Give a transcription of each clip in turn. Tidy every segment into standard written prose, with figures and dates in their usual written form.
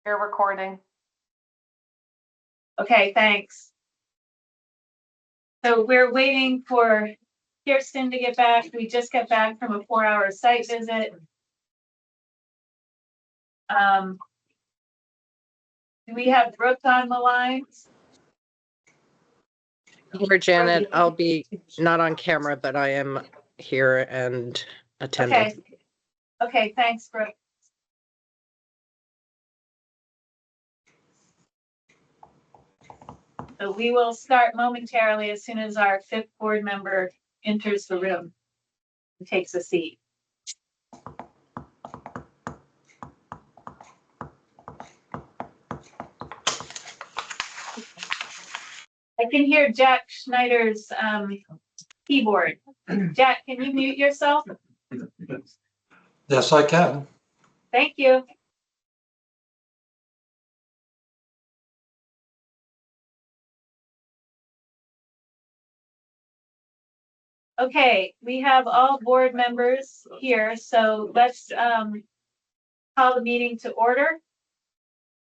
You're recording. Okay, thanks. So we're waiting for Kirsten to get back. We just got back from a 4-hour site visit. Do we have Brooke on the line? Here, Janet, I'll be not on camera, but I am here and attending. Okay. Okay, thanks, Brooke. So we will start momentarily as soon as our 5th board member enters the room and takes a seat. I can hear Jack Schneider's keyboard. Jack, can you mute yourself? Yes, I can. Thank you. Okay, we have all board members here, so let's call the meeting to order.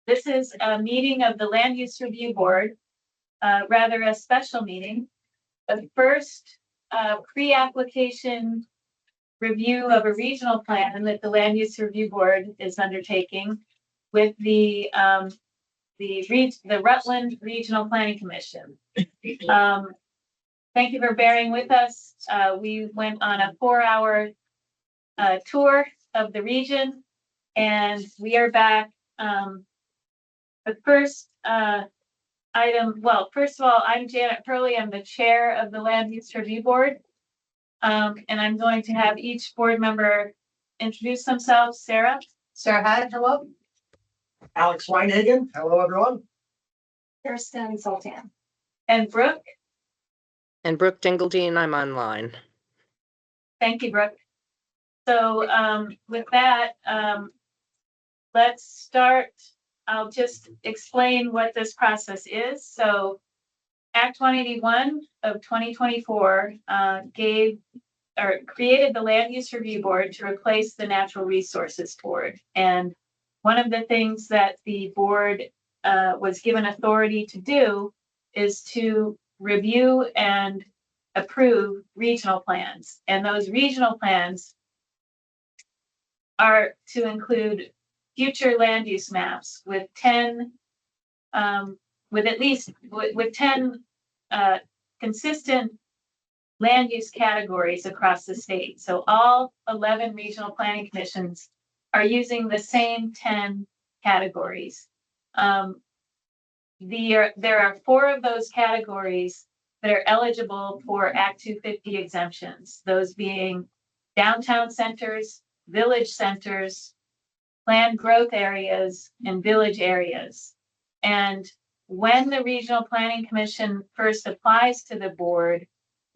This is a meeting of the Land Use Review Board, rather a special meeting. The first pre-application review of a regional plan that the Land Use Review Board is undertaking with the Rutland Regional Planning Commission. Thank you for bearing with us. We went on a 4-hour tour of the region, and we are back. The first item, well, first of all, I'm Janet Purley. I'm the chair of the Land Use Review Board. And I'm going to have each board member introduce themselves. Sarah? Sarah Hadd, hello. Alex Weinhagen, hello everyone. Kirsten Sultan. And Brooke? And Brooke Dingledine, I'm online. Thank you, Brooke. So with that, let's start. I'll just explain what this process is. So Act 181 of 2024 created the Land Use Review Board to replace the Natural Resources Board. And one of the things that the board was given authority to do is to review and approve regional plans. And those regional plans are to include future land use maps with 10 consistent land use categories across the state. So all 11 regional planning commissions are using the same 10 categories. There are 4 of those categories that are eligible for Act 250 exemptions, those being downtown centers, village centers, planned growth areas, and village areas. And when the Regional Planning Commission first applies to the board,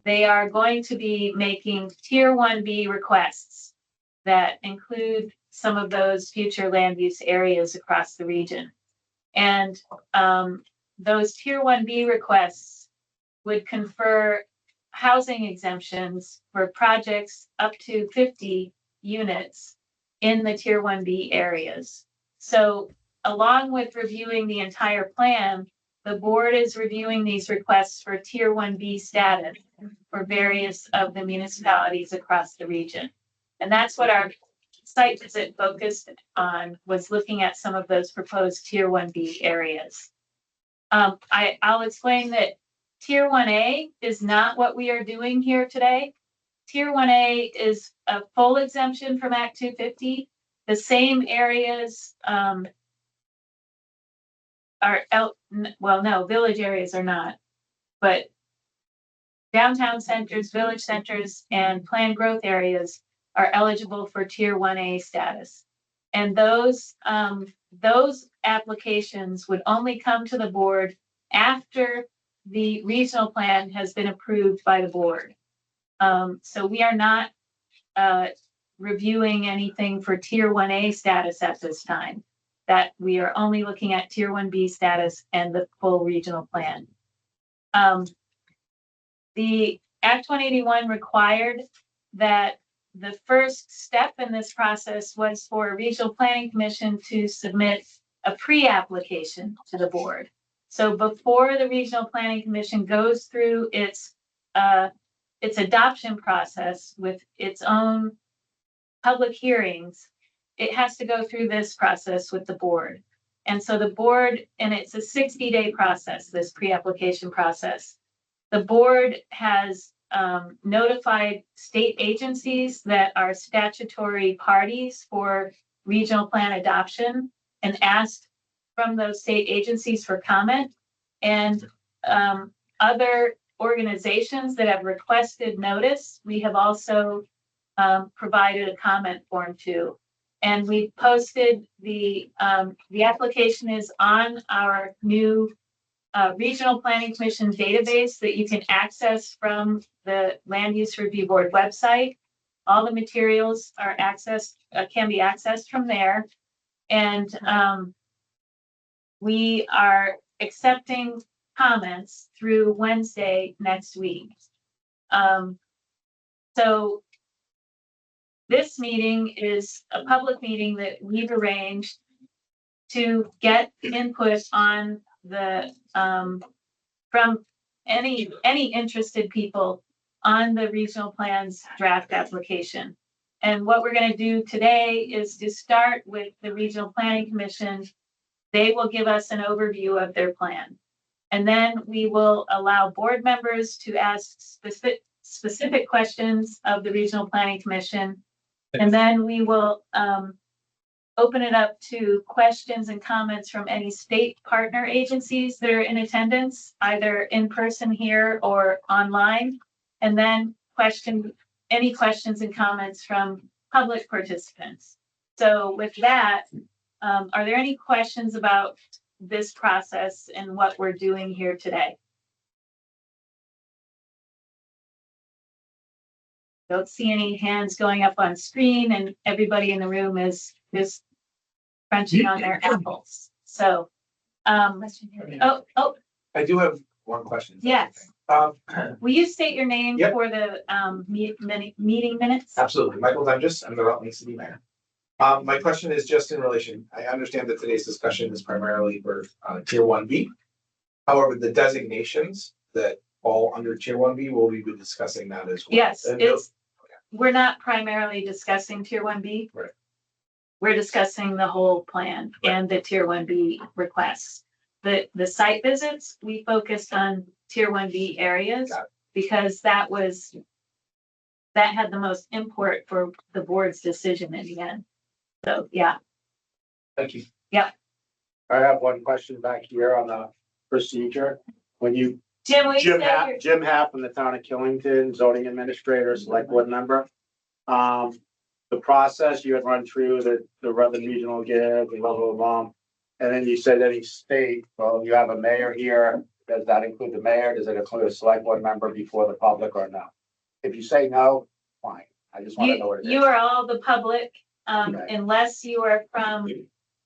they are going to be making Tier 1B requests that include some of those future land use areas across the region. And those Tier 1B requests would confer housing exemptions for projects up to 50 units in the Tier 1B areas. So along with reviewing the entire plan, the board is reviewing these requests for Tier 1B status for various of the municipalities across the region. And that's what our site visit focused on, was looking at some of those proposed Tier 1B areas. I'll explain that Tier 1A is not what we are doing here today. Tier 1A is a full exemption from Act 250. The same areas village areas are not, but downtown centers, village centers, and planned growth areas are eligible for Tier 1A status. And those applications would only come to the board after the regional plan has been approved by the board. So we are not reviewing anything for Tier 1A status at this time. That we are only looking at Tier 1B status and the full regional plan. The Act 181 required that the first step in this process was for a regional planning commission to submit a pre-application to the board. So before the Regional Planning Commission goes through its adoption process with its own public hearings, it has to go through this process with the board. And so the board, and it's a 60-day process, this pre-application process. The board has notified state agencies that are statutory parties for regional plan adoption and asked from those state agencies for comment, and other organizations that have requested notice, we have also provided a comment form to. And we posted the application is on our new Regional Planning Commission database that you can access from the Land Use Review Board website. All the materials are can be accessed from there. And we are accepting comments through Wednesday next week. So this meeting is a public meeting that we've arranged to get input on the from any interested people on the regional plan's draft application. And what we're going to do today is to start with the Regional Planning Commission. They will give us an overview of their plan. And then we will allow board members to ask specific questions of the Regional Planning Commission. And then we will open it up to questions and comments from any state partner agencies that are in attendance, either in person here or online. And then any questions and comments from public participants. So with that, are there any questions about this process and what we're doing here today? Don't see any hands going up on screen, and everybody in the room is just crunching on their apples. So, I do have one question. Yes. Will you state your name Yep. for the meeting minutes? Absolutely. Michael Dunges, I'm the Rutland City Mayor. My question is just in relation, I understand that today's discussion is primarily for Tier 1B. However, the designations that fall under Tier 1B, will we be discussing that as well? Yes, we're not primarily discussing Tier 1B. Right. We're discussing the whole plan and the Tier 1B requests. The site visits, we focused on Tier 1B areas because that had the most import for the board's decision in the end. So, yeah. Thank you. Yeah. I have one question back here on the procedure. When you, Jim, will you Jim say Happ, your, Jim Happ from the town of Killington, zoning administrator, select board member. The process you had run through the Rutland Regional give, the level of and then you said any state, well, you have a mayor here. Does that include the mayor? Does it include a select board member before the public or no? If you say no, fine. I just want to know what it is. you are all the public, Okay. unless you are from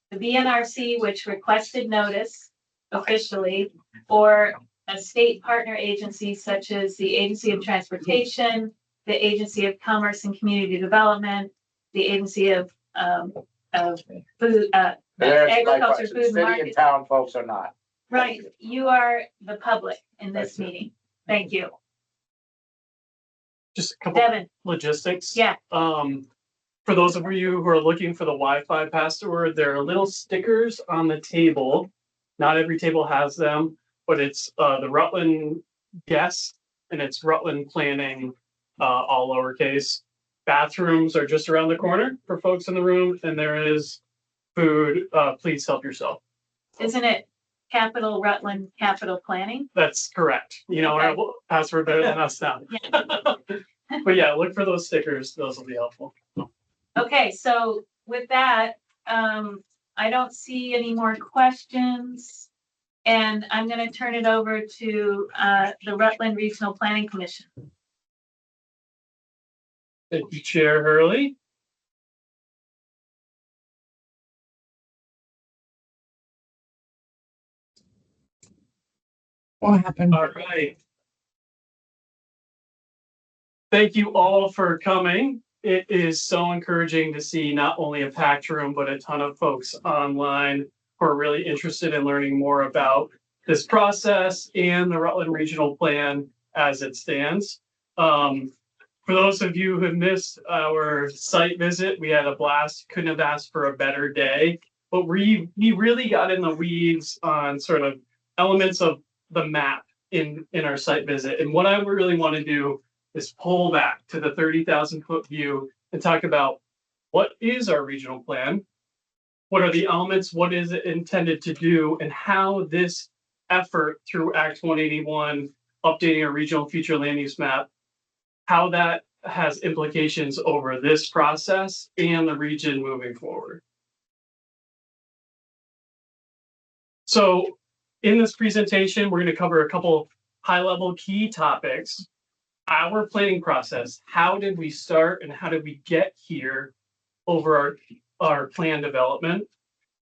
the BNRC, which requested notice officially, or a state partner agency such as the Agency of Transportation, the Agency of Commerce and Community Development, the Agency of Food, There's my Agriculture, question. Food and City and Market. town folks are not. Right, you are the public in this Thank you. meeting. Thank you. Just a couple Devin, logistics. yeah, For those of you who are looking for the Wi-Fi password, there are little stickers on the table. Not every table has them, but it's the Rutland guest and it's Rutland planning, all lowercase. Bathrooms are just around the corner for folks in the room, and there is food. Please help yourself. isn't it Capital Rutland Capital Planning? That's correct. You know our password better than us now. But yeah, look for those stickers. Those will be helpful. Okay, so with that, I don't see any more questions. And I'm going to turn it over to the Rutland Regional Planning Commission. Thank you, Chair Hurley. What happened? All right. Thank you all for coming. It is so encouraging to see not only a packed room, but a ton of folks online. who are really interested in learning more about this process and the Rutland Regional Plan as it stands. For those of you who have missed our site visit, we had a blast. Couldn't have asked for a better day. But we really got in the weeds on sort of elements of the map in our site visit. And what I really want to do is pull back to the 30,000-foot view and talk about what is our regional plan, what are the elements, what is it intended to do, and how this effort through Act 181, updating our regional future land use map, how that has implications over this process and the region moving forward. So in this presentation, we're going to cover a couple high-level key topics. Our planning process, how did we start and how did we get here over our plan development,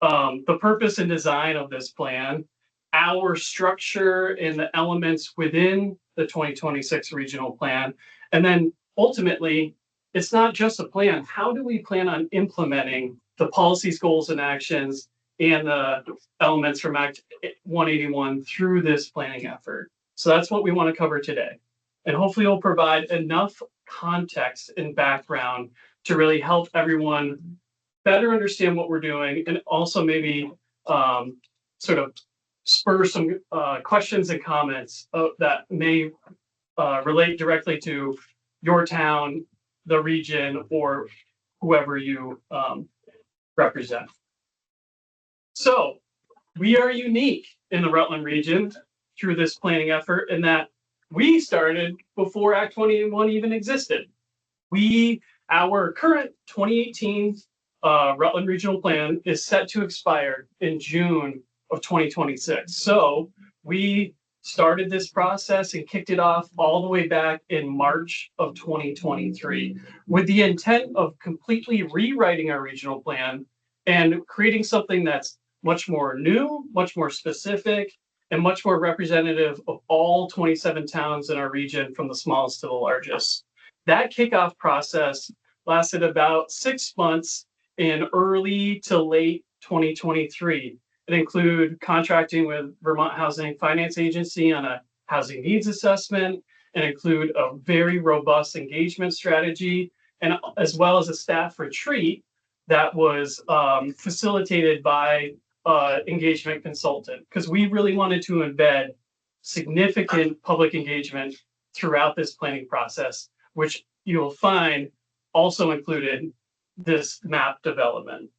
the purpose and design of this plan, our structure and the elements within the 2026 regional plan, and then ultimately, it's not just a plan. How do we plan on implementing the policies, goals, and actions and the elements from Act 181 through this planning effort? So that's what we want to cover today. And hopefully it'll provide enough context and background to really help everyone better understand what we're doing, and also maybe sort of spur some questions and comments that may relate directly to your town, the region, or whoever you represent. So we are unique in the Rutland region through this planning effort in that we started before Act 21 even existed. Our current 2018 Rutland Regional Plan is set to expire in June of 2026. So we started this process and kicked it off all the way back in March of 2023 with the intent of completely rewriting our regional plan and creating something that's much more new, much more specific, and much more representative of all 27 towns in our region, from the smallest to the largest. That kickoff process lasted about 6 months in early to late 2023. It included contracting with Vermont Housing Finance Agency on a housing needs assessment, and include a very robust engagement strategy, and as well as a staff retreat that was facilitated by engagement consultant, because we really wanted to embed significant public engagement throughout this planning process, which you'll find also included this map development.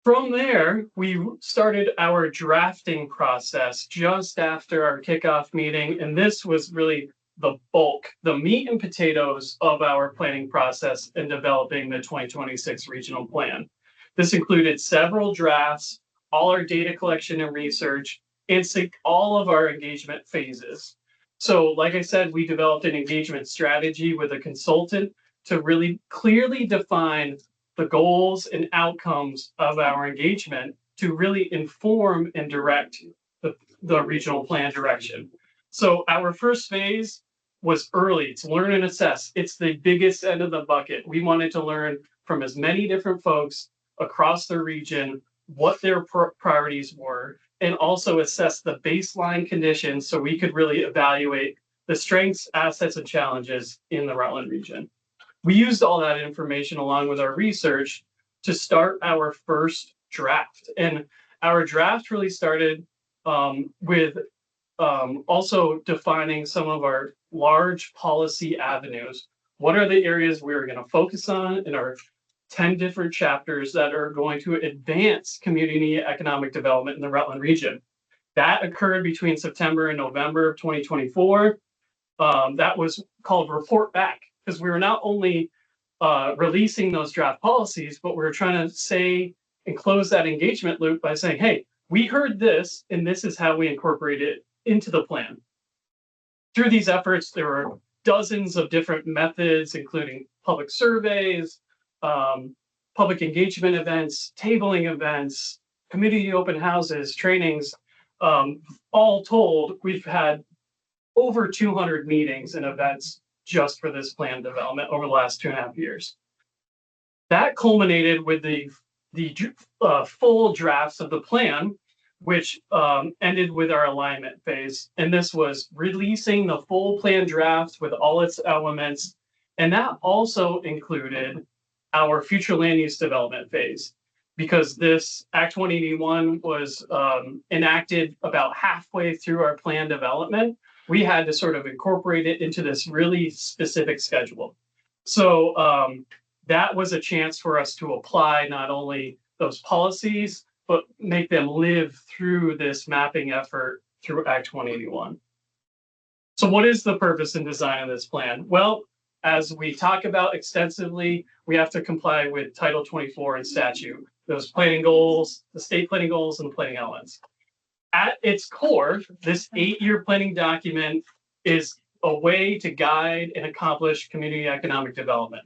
From there, we started our drafting process just after our kickoff meeting, and this was really the bulk, the meat and potatoes of our planning process in developing the 2026 regional plan. This included several drafts, all our data collection and research, and all of our engagement phases. So like I said, we developed an engagement strategy with a consultant to really clearly define the goals and outcomes of our engagement to really inform and direct the regional plan direction. So our first phase was early to learn and assess. It's the biggest end of the bucket. We wanted to learn from as many different folks across the region what their priorities were, and also assess the baseline conditions so we could really evaluate the strengths, assets, and challenges in the Rutland region. We used all that information along with our research to start our first draft. And our draft really started with also defining some of our large policy avenues. What are the areas we're going to focus on in our 10 different chapters that are going to advance community economic development in the Rutland region? That occurred between September and November of 2024. That was called Report Back, because we were not only releasing those draft policies, but we were trying to say and close that engagement loop by saying, hey, we heard this, and this is how we incorporate it into the plan. Through these efforts, there were dozens of different methods, including public surveys, public engagement events, tabling events, community open houses, trainings. All told, we've had over 200 meetings and events just for this plan development over the last 2.5 years. That culminated with the full drafts of the plan, which ended with our alignment phase. And this was releasing the full plan draft with all its elements. And that also included our future land use development phase, because this Act 181 was enacted about halfway through our plan development. We had to sort of incorporate it into this really specific schedule. So that was a chance for us to apply not only those policies, but make them live through this mapping effort through Act 181. So what is the purpose and design of this plan? Well, as we talk about extensively, we have to comply with Title 24 and statute, those planning goals, the state planning goals, and the planning elements. At its core, this 8-year planning document is a way to guide and accomplish community economic development.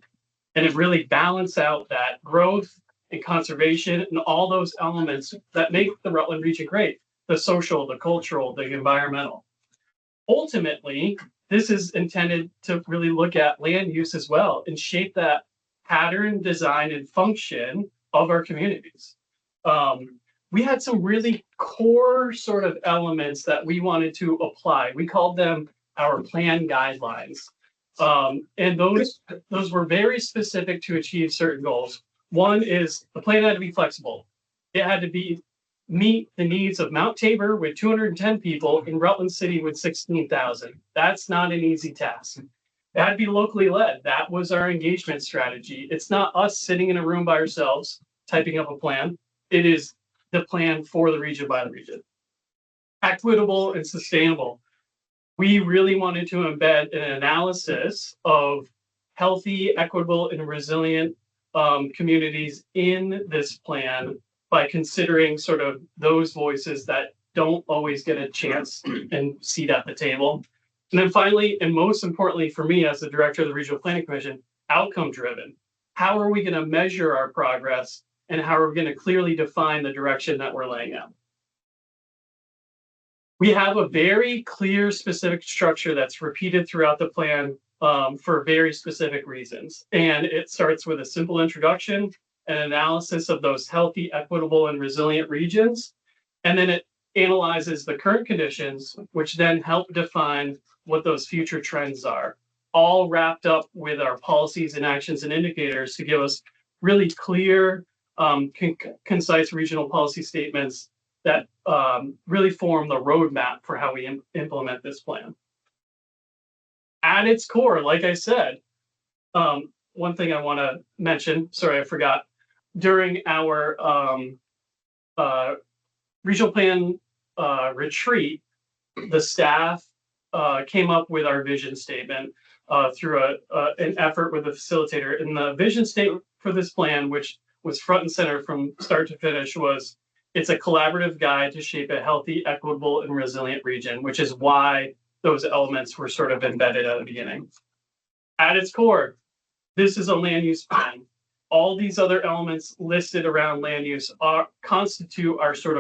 And it really balances out that growth and conservation and all those elements that make the Rutland region great, the social, the cultural, the environmental. Ultimately, this is intended to really look at land use as well and shape that pattern, design, and function of our communities. We had some really core sort of elements that we wanted to apply. We called them our plan guidelines. And those were very specific to achieve certain goals. One is the plan had to be flexible. It had to meet the needs of Mount Tabor with 210 people and Rutland City with 16,000. That's not an easy task. It had to be locally led. That was our engagement strategy. It's not us sitting in a room by ourselves, typing up a plan. It is the plan for the region by the region. Equitable and sustainable. We really wanted to embed an analysis of healthy, equitable, and resilient communities in this plan by considering sort of those voices that don't always get a chance and seat at the table. And then finally, and most importantly for me as the director of the Regional Planning Commission, outcome driven. How are we going to measure our progress, and how are we going to clearly define the direction that we're laying out? We have a very clear, specific structure that's repeated throughout the plan for very specific reasons. And it starts with a simple introduction, an analysis of those healthy, equitable, and resilient regions. And then it analyzes the current conditions, which then help define what those future trends are, all wrapped up with our policies and actions and indicators to give us really clear, concise regional policy statements that really form the roadmap for how we implement this plan. At its core, like I said, one thing I want to mention, sorry, I forgot, during our regional plan retreat, the staff came up with our vision statement through an effort with the facilitator. And the vision statement for this plan, which was front and center from start to finish, was it's a collaborative guide to shape a healthy, equitable, and resilient region, which is why those elements were sort of embedded at the beginning. At its core, this is a land use plan. All these other elements listed around land use constitute our sort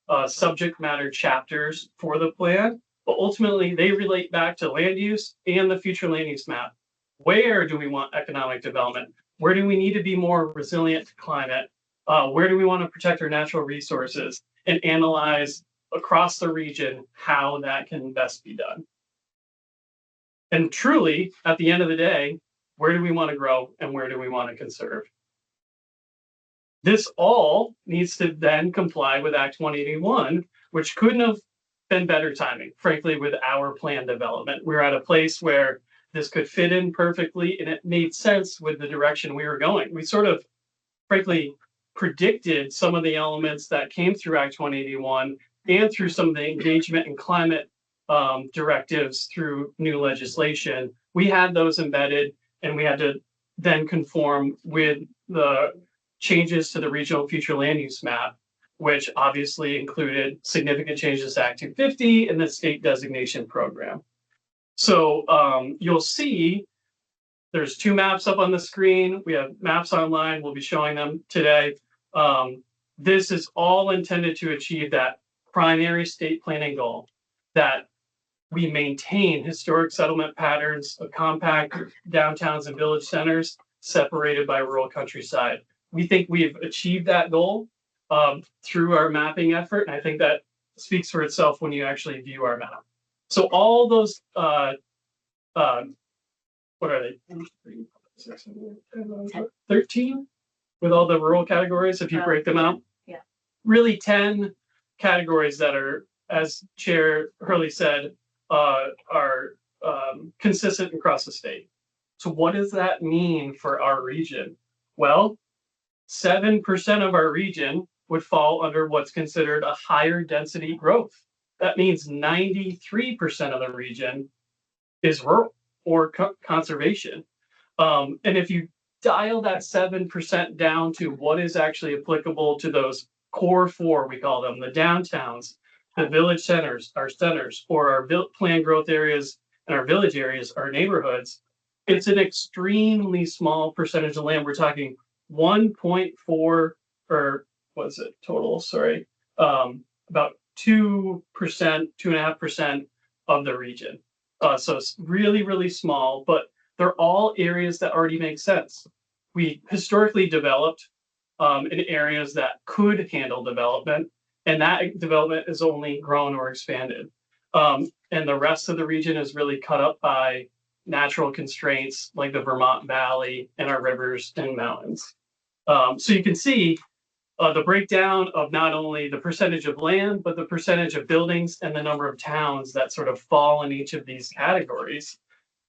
of subject matter chapters for the plan, but ultimately they relate back to land use and the future land use map. Where do we want economic development? Where do we need to be more resilient to climate? Where do we want to protect our natural resources, and analyze across the region how that can best be done? And truly, at the end of the day, where do we want to grow and where do we want to conserve? This all needs to then comply with Act 181, which couldn't have been better timing, frankly, with our plan development. We're at a place where this could fit in perfectly, and it made sense with the direction we were going. We sort of, frankly, predicted some of the elements that came through Act 181 and through some of the engagement and climate directives through new legislation. We had those embedded, and we had to then conform with the changes to the regional future land use map, which obviously included significant changes to Act 250 and the state designation program. So you'll see there's two maps up on the screen. We have maps online. We'll be showing them today. This is all intended to achieve that primary state planning goal, that we maintain historic settlement patterns of compact downtowns and village centers separated by rural countryside. we think we've achieved that goal through our mapping effort. And I think that speaks for itself when you actually view our map. So all those, what are they? 13 with all the rural categories, if you break them out. Yeah. Really 10 categories that are, as Chair Hurley said, are consistent across the state. So what does that mean for our region? Well, 7% of our region would fall under what's considered a higher density growth. That means 93% of the region is rural or conservation. And if you dial that 7% down to what is actually applicable to those core four, we call them, the downtowns, the village centers, or our planned growth areas and our village areas, our neighborhoods, it's an extremely small percentage of land. We're talking 1.4, or what's it total? Sorry, about 2%, 2.5% of the region. So it's really, really small, but they're all areas that already make sense. We historically developed in areas that could handle development, and that development is only grown or expanded. And the rest of the region is really cut up by natural constraints like the Vermont Valley and our rivers and mountains. So you can see the breakdown of not only the percentage of land, but the percentage of buildings and the number of towns that sort of fall in each of these categories.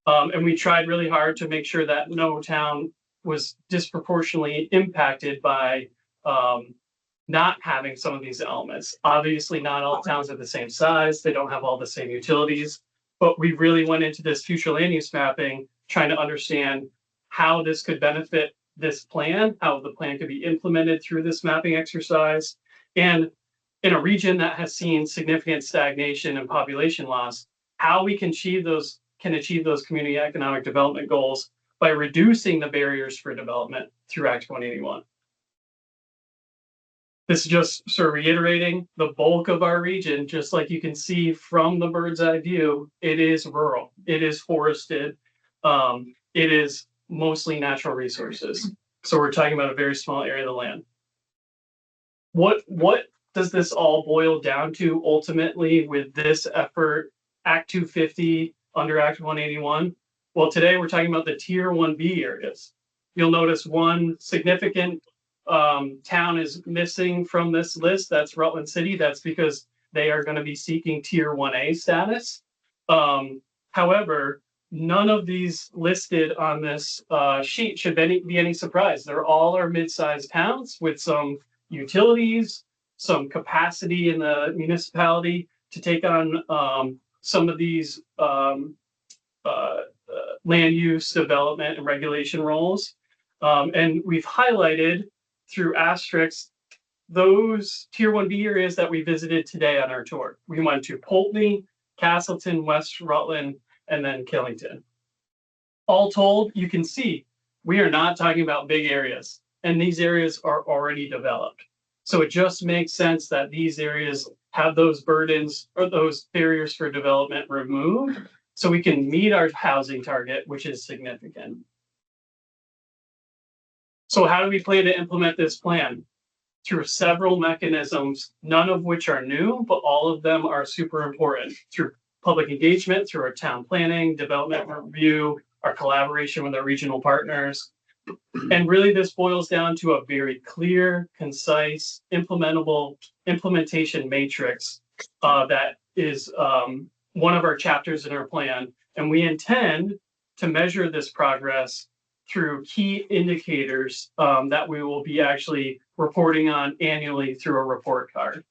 And we tried really hard to make sure that no town was disproportionately impacted by not having some of these elements. Obviously, not all towns are the same size. They don't have all the same utilities, but we really went into this future land use mapping, trying to understand how this could benefit this plan, how the plan could be implemented through this mapping exercise. And in a region that has seen significant stagnation and population loss, how we can achieve those community economic development goals by reducing the barriers for development through Act 181. This is just sort of reiterating the bulk of our region, just like you can see from the bird's eye view, it is rural, it is forested, it is mostly natural resources. So we're talking about a very small area of the land. What does this all boil down to ultimately with this effort, Act 250 under Act 181? Well, today we're talking about the Tier 1B areas. You'll notice one significant town is missing from this list. That's Rutland City. That's because they are going to be seeking Tier 1A status. However, none of these listed on this sheet should be any surprise. They're all our mid-sized towns with some utilities, some capacity in the municipality to take on some of these land use development and regulation roles. And we've highlighted through asterisks those Tier 1B areas that we visited today on our tour. We went to Poultney, Castleton, West Rutland, and then Killington. All told, you can see we are not talking about big areas, and these areas are already developed. So it just makes sense that these areas have those burdens or those barriers for development removed so we can meet our housing target, which is significant. So how do we plan to implement this plan? Through several mechanisms, none of which are new, but all of them are super important. Through public engagement, through our town planning, development review, our collaboration with our regional partners. And really this boils down to a very clear, concise, implementation matrix that is one of our chapters in our plan. And we intend to measure this progress through key indicators that we will be actually reporting on annually through a report card.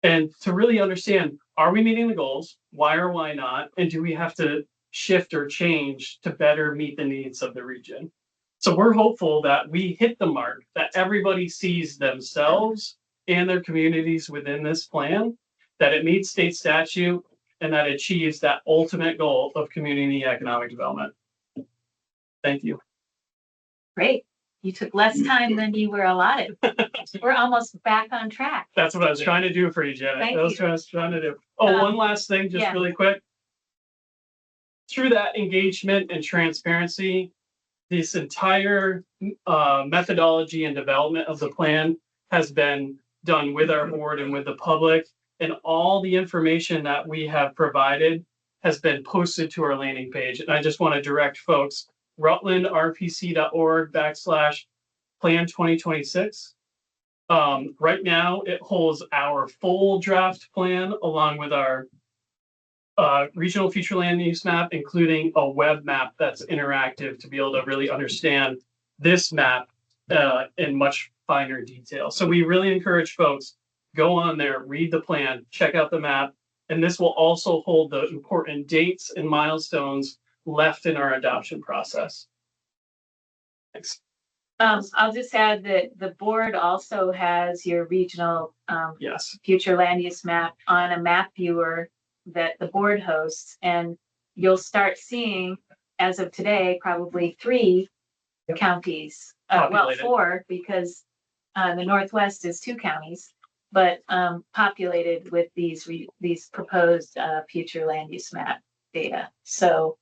And to really understand, are we meeting the goals? Why or why not? And do we have to shift or change to better meet the needs of the region? So we're hopeful that we hit the mark, that everybody sees themselves and their communities within this plan, that it meets state statute, and that it achieves that ultimate goal of community economic development. Thank you. Great. You took less time than you were allotted. We're almost back on track. That's what I was trying to do for you, Janet. Thank That's what I was trying to do. Oh, one last thing, just yeah. really quick. Through that engagement and transparency, this entire methodology and development of the plan has been done with our board and with the public, and all the information that we have provided has been posted to our landing page. And I just want to direct folks, rutlandrpc.org/plan 2026. Right now, it holds our full draft plan along with our regional future land use map, including a web map that's interactive to be able to really understand this map in much finer detail. So we really encourage folks, go on there, read the plan, check out the map, and this will also hold the important dates and milestones left in our adoption process. Thanks. I'll just add that the board also has your regional Yes. future land use map on a map viewer that the board hosts, and you'll start seeing, as of today, probably 3 counties, well, Populated. 4, because the Northwest is 2 counties, but populated with these proposed future land use map data. So,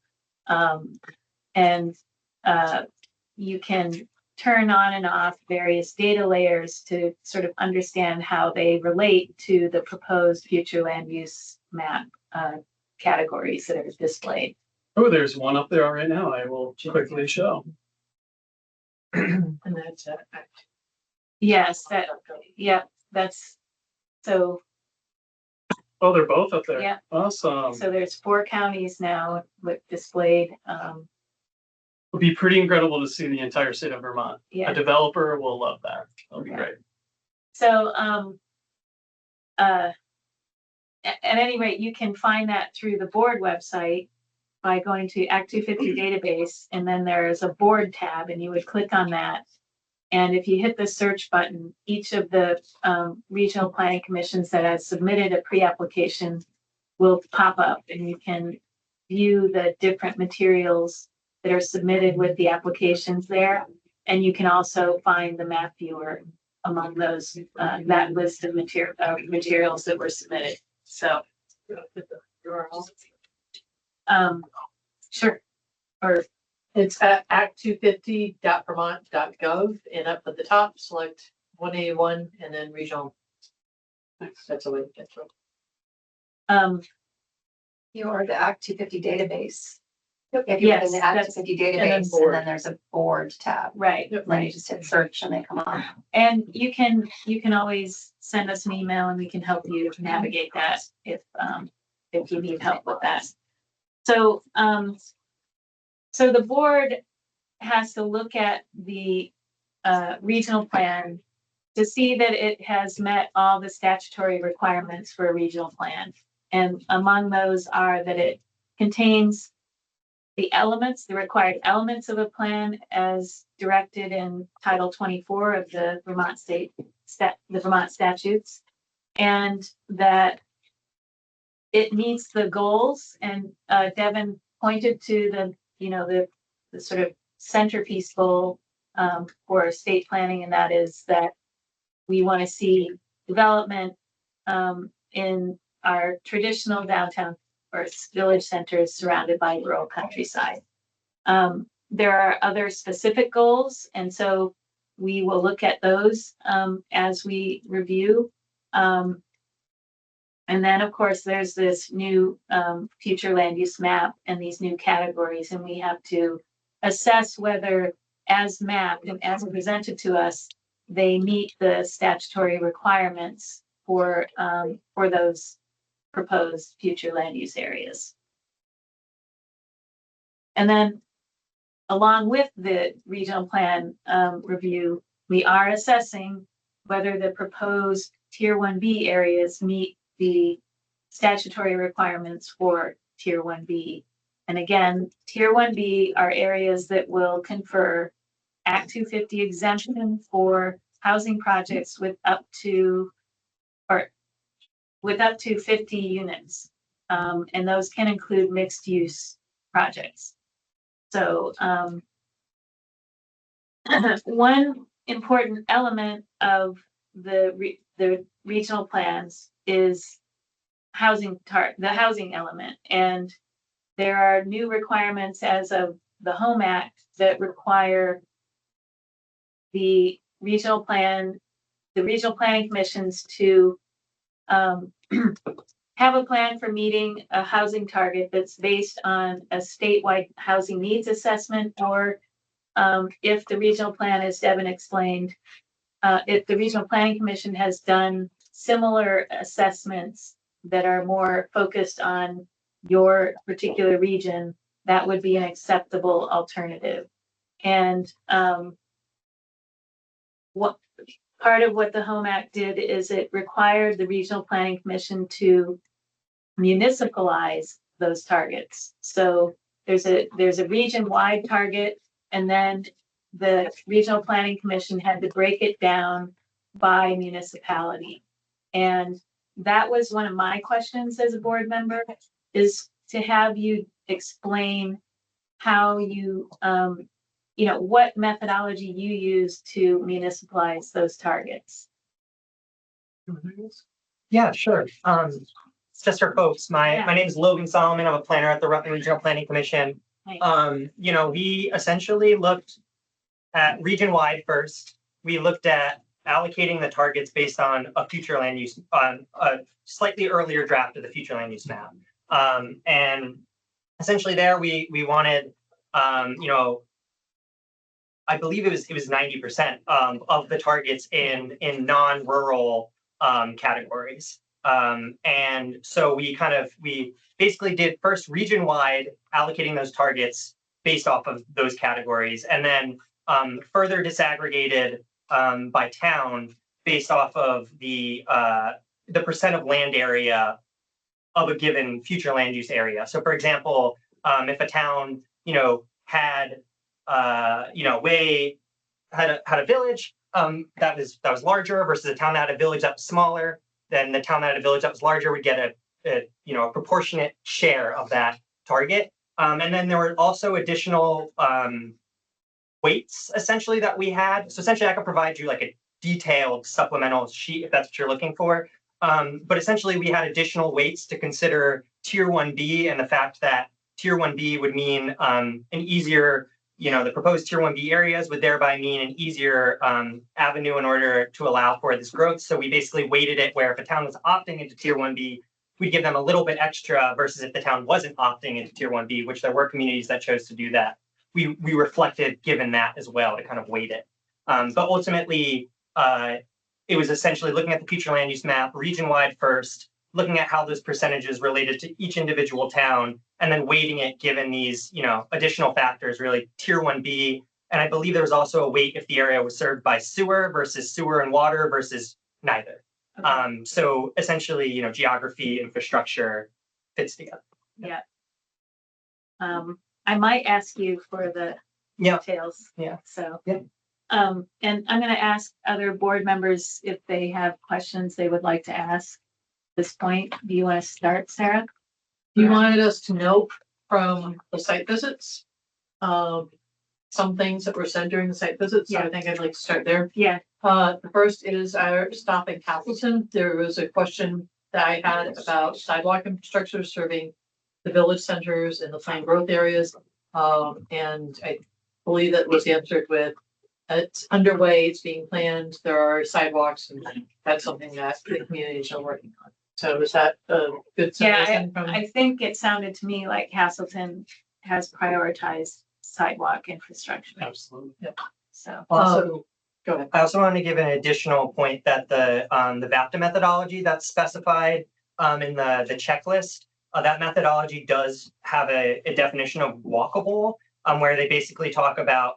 you can turn on and off various data layers to sort of understand how they relate to the proposed future land use map categories that are displayed. Oh, there's one up there right now. I will quickly show. And that's Yes, that's so. Oh, they're both up there. Yeah. Awesome. So there's 4 counties now with displayed. It'll be pretty incredible to see the entire state of Vermont. Yeah. A developer will love that. That'll be great. So, at any rate, you can find that through the board website by going to Act 250 database, and then there's a board tab, and you would click on that. And if you hit the search button, each of the regional planning commissions that has submitted a pre-application will pop up, and you can view the different materials that are submitted with the applications there. And you can also find the map viewer among those, that list of materials that were submitted. So, sure. Or it's at act250.vermont.gov, and up at the top, select 1A1 and then regional. That's the way to get through. Or the Act 250 database. If you put Yes, in the Act that's- 250 then database, and board. then there's a board tab. right, Then you right. just hit search and they come on. And you can always send us an email and we can help you navigate that if you need help with that. So, so the board has to look at the regional plan to see that it has met all the statutory requirements for a regional plan. And among those are that it contains the required elements of a plan as directed in Title 24 of the Vermont Vermont statutes, and that it meets the goals. And Devin pointed to the sort of centerpiece goal for state planning, and that is that we want to see development in our traditional downtown or village centers surrounded by rural countryside. There are other specific goals, and so we will look at those as we review. And then, of course, there's this new future land use map and these new categories, and we have to assess whether, as mapped and as presented to us, they meet the statutory requirements for those proposed future land use areas. And then, along with the regional plan review, we are assessing whether the proposed Tier 1B areas meet the statutory requirements for Tier 1B. And again, Tier 1B are areas that will confer Act 250 exemption for housing projects with up to 50 units. And those can include mixed use projects. So one important element of the regional plans is the housing element. And there are new requirements as of the Home Act that require the regional planning commissions to have a plan for meeting a housing target that's based on a statewide housing needs assessment, or if the regional plan, as Devin explained, if the Regional Planning Commission has done similar assessments that are more focused on your particular region, that would be an acceptable alternative. And what part of what the Home Act did is it required the Regional Planning Commission to municipalize those targets. So there's a region-wide target, and then the Regional Planning Commission had to break it down by municipality. And that was one of my questions as a board member, is to have you explain how you, what methodology you use to municipalize those targets. Yeah, sure. Just for folks, my Yeah. name is Logan Solomon. I'm a planner at the Rutland Regional Planning Commission. Nice. We essentially looked at region-wide first. We looked at allocating the targets based on a future land use, on a slightly earlier draft of the future land use map. And essentially there we wanted, I believe it was 90% of the targets in non-rural categories. And so we basically did first region-wide allocating those targets based off of those categories, and then further disaggregated by town based off of the percent of land area of a given future land use area. So for example, if a town, had a village that was larger versus a town that had a village that was smaller, then the town that had a village that was larger would get a proportionate share of that target. And then there were also additional weights essentially that we had. So essentially I could provide you like a detailed supplemental sheet if that's what you're looking for. But essentially we had additional weights to consider tier 1B, and the fact that tier 1B would mean an easier, the proposed tier 1B areas would thereby mean an easier avenue in order to allow for this growth. So we basically weighted it where if a town was opting into tier 1B, we'd give them a little bit extra versus if the town wasn't opting into tier 1B, which there were communities that chose to do that. We reflected given that as well to kind of weight it. But ultimately, it was essentially looking at the future land use map region-wide first, looking at how those percentages related to each individual town, and then weighting it given these, additional factors, really tier 1B. And I believe there was also a weight if the area was served by sewer versus sewer and water versus neither. Okay. So essentially, geography, infrastructure fits together. Yeah. I might ask you for the details. Yeah. So, yeah. And I'm going to ask other board members if they have questions they would like to ask at this point. Do you want to start, Sarah? You wanted us to note from the site visits, some things that were said during the site visits. So Yeah. I think I'd like to start there. Yeah. The first is our stop in Castleton. There was a question that I had about sidewalk infrastructure serving the village centers and the planned growth areas. And I believe that was answered with, it's underway, it's being planned, there are sidewalks, and that's something that the communities are working on. So is that a good suggestion? Yeah, I think it sounded to me like Castleton has prioritized sidewalk infrastructure. Absolutely. Yep. So Also, go ahead. I also want to give an additional point that the VAPTA methodology that's specified in the checklist, that methodology does have a definition of walkable, where they basically talk about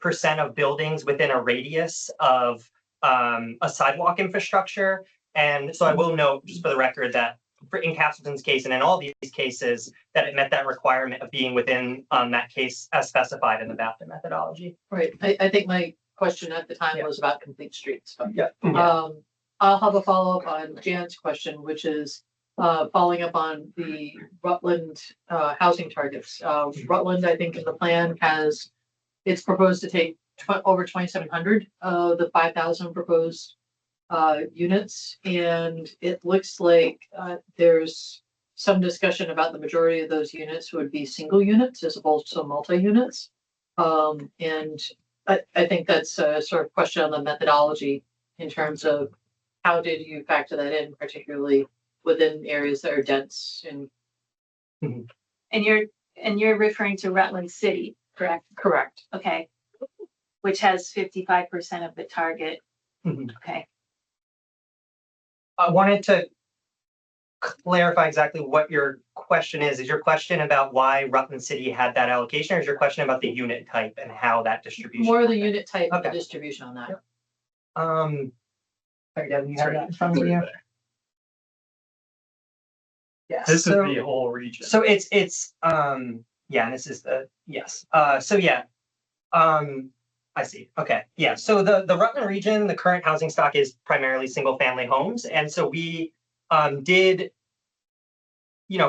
percent of buildings within a radius of a sidewalk infrastructure. And so I will note, just for the record, that in Castleton's case and in all these cases, that it met that requirement of being within that case as specified in the VAPTA methodology. Right. I think my question at the time was about complete streets. But, Yeah. I'll have a follow-up on Jan's question, which is following up on the Rutland housing targets. Rutland, I think in the plan it's proposed to take over 2,700 of the 5,000 proposed units. And it looks like there's some discussion about the majority of those units would be single units as opposed to multi-units. And I think that's a sort of question on the methodology in terms of how did you factor that in, particularly within areas that are dense and. And you're referring to Rutland City, correct? Correct. Okay. Which has 55% of the target. Mhm. Okay. I wanted to clarify exactly what your question is. Is your question about why Rutland City had that allocation, or is your question about the unit type and how that distribution? More of the happened? unit type and the Okay. distribution on that. Yep. Sorry, Devin, you have that in front of you? Yes. This is so- the whole region. So it's yeah, and this is the yes. So yeah. I see. Okay. Yeah. So the Rutland region, the current housing stock is primarily single family homes. And so we did,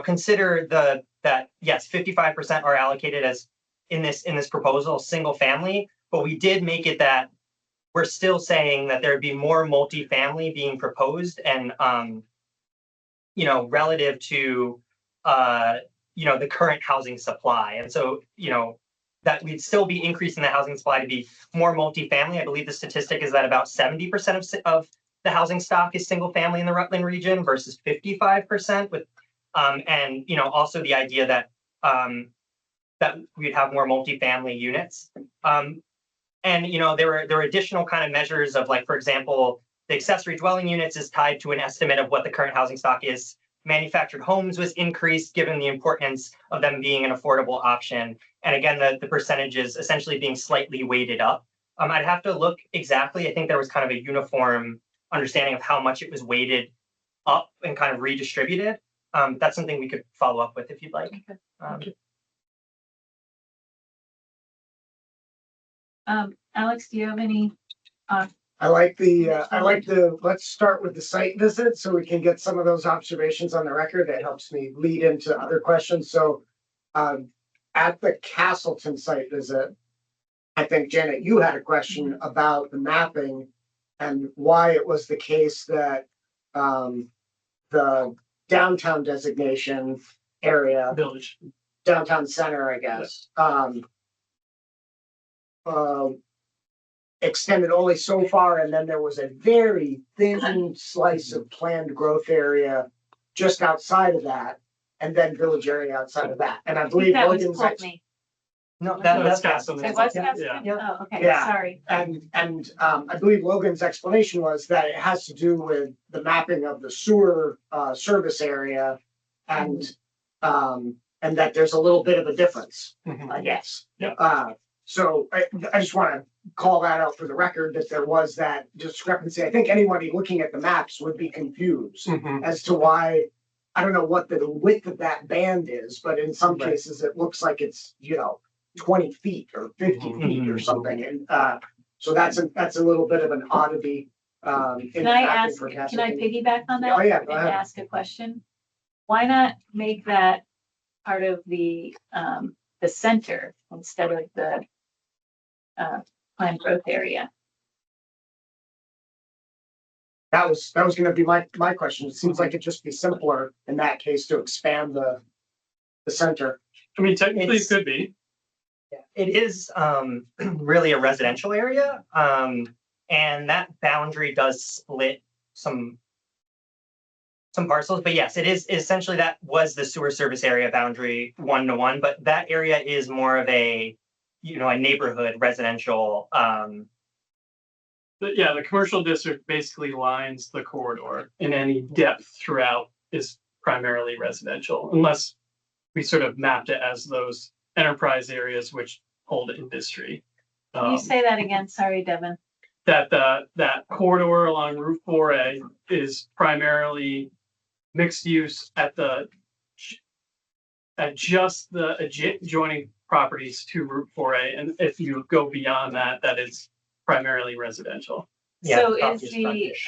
consider that yes, 55% are allocated as in this proposal, single family, but we did make it that we're still saying that there'd be more multifamily being proposed and relative to the current housing supply. And so, that we'd still be increasing the housing supply to be more multifamily. I believe the statistic is that about 70% of the housing stock is single family in the Rutland region versus 55% with, and also the idea that that we'd have more multifamily units. And there were additional kind of measures of, like, for example, the accessory dwelling units is tied to an estimate of what the current housing stock is. Manufactured homes was increased given the importance of them being an affordable option. And again, the percentage is essentially being slightly weighted up. I'd have to look exactly. I think there was kind of a uniform understanding of how much it was weighted up and kind of redistributed. That's something we could follow up with if you'd like. Alex, do you have any? I like let's start with the site visit so we can get some of those observations on the record. That helps me lead into other questions. So at the Castleton site visit, I think, Janet, you had a question about the mapping and why it was the case that the downtown designation area, Village. downtown center, I guess, extended only so far, and then there was a very thin slice of planned growth area just outside of that, and then village area outside of that. And I I think believe that was Logan's Poultney. No, That's that's Castleton. It was Yeah. Castleton? Yeah. Oh, okay, Yeah. sorry. and I believe Logan's explanation was that it has to do with the mapping of the sewer service area, and that there's a little bit of a difference, I guess. Yeah. So I just want to call that out for the record, that there was that discrepancy. I think anybody looking at the maps would be confused Mhm. as to why. I don't know what the width of that band is, but in some Right. cases it looks like it's 20 feet or 50 feet or Mhm. something. And so that's a little bit of an oddity. Can I piggyback on that? Oh, yeah, go And ahead. ask a question? Why not make that part of the center instead of the planned growth area? That was gonna be my question. It seems like it'd just be simpler in that case to expand the center. I mean, technically it It's- could be. It is really a residential area, and that boundary does split some parcels. But yes, it is essentially that was the sewer service area boundary 1-to-1. But that area is more of a a neighborhood residential. But yeah, the commercial district basically lines the corridor, and any depth throughout is primarily residential, unless we sort of mapped it as those enterprise areas which hold industry. Can you say that again? Sorry, Devin. That corridor along Route 4A is primarily mixed use at just the adjoining properties to Route 4A, and if you go beyond that, that is primarily residential. So Yeah, is just the, frontish.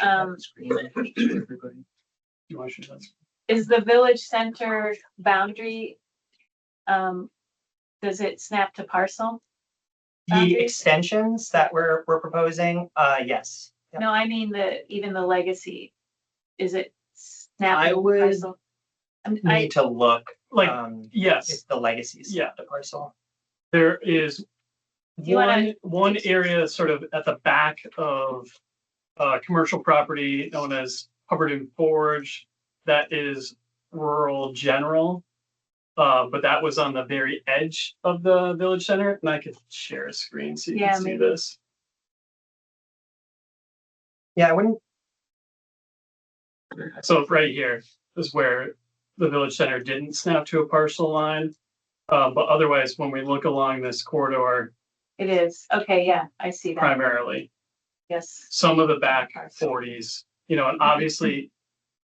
You want to show that? is the village center boundary, does it snap to parcel? The boundaries? extensions that we're proposing, yes. Yep. No, I mean even the legacy, is it snap I to would- parcel? need to look, Like, if yes, the legacies. Yeah. The parcel. there is Do you wanna- one area sort of at the back of commercial property known as Hubbard and Forge that is rural general. But that was on the very edge of the village center, and I could share a screen so you Yeah, can see maybe. this. Yeah, I wouldn't. So right here is where the village center didn't snap to a parcel line. But otherwise, when we look along this corridor It is. Okay, yeah, I see that. primarily, Yes. some of the back 40s, and obviously,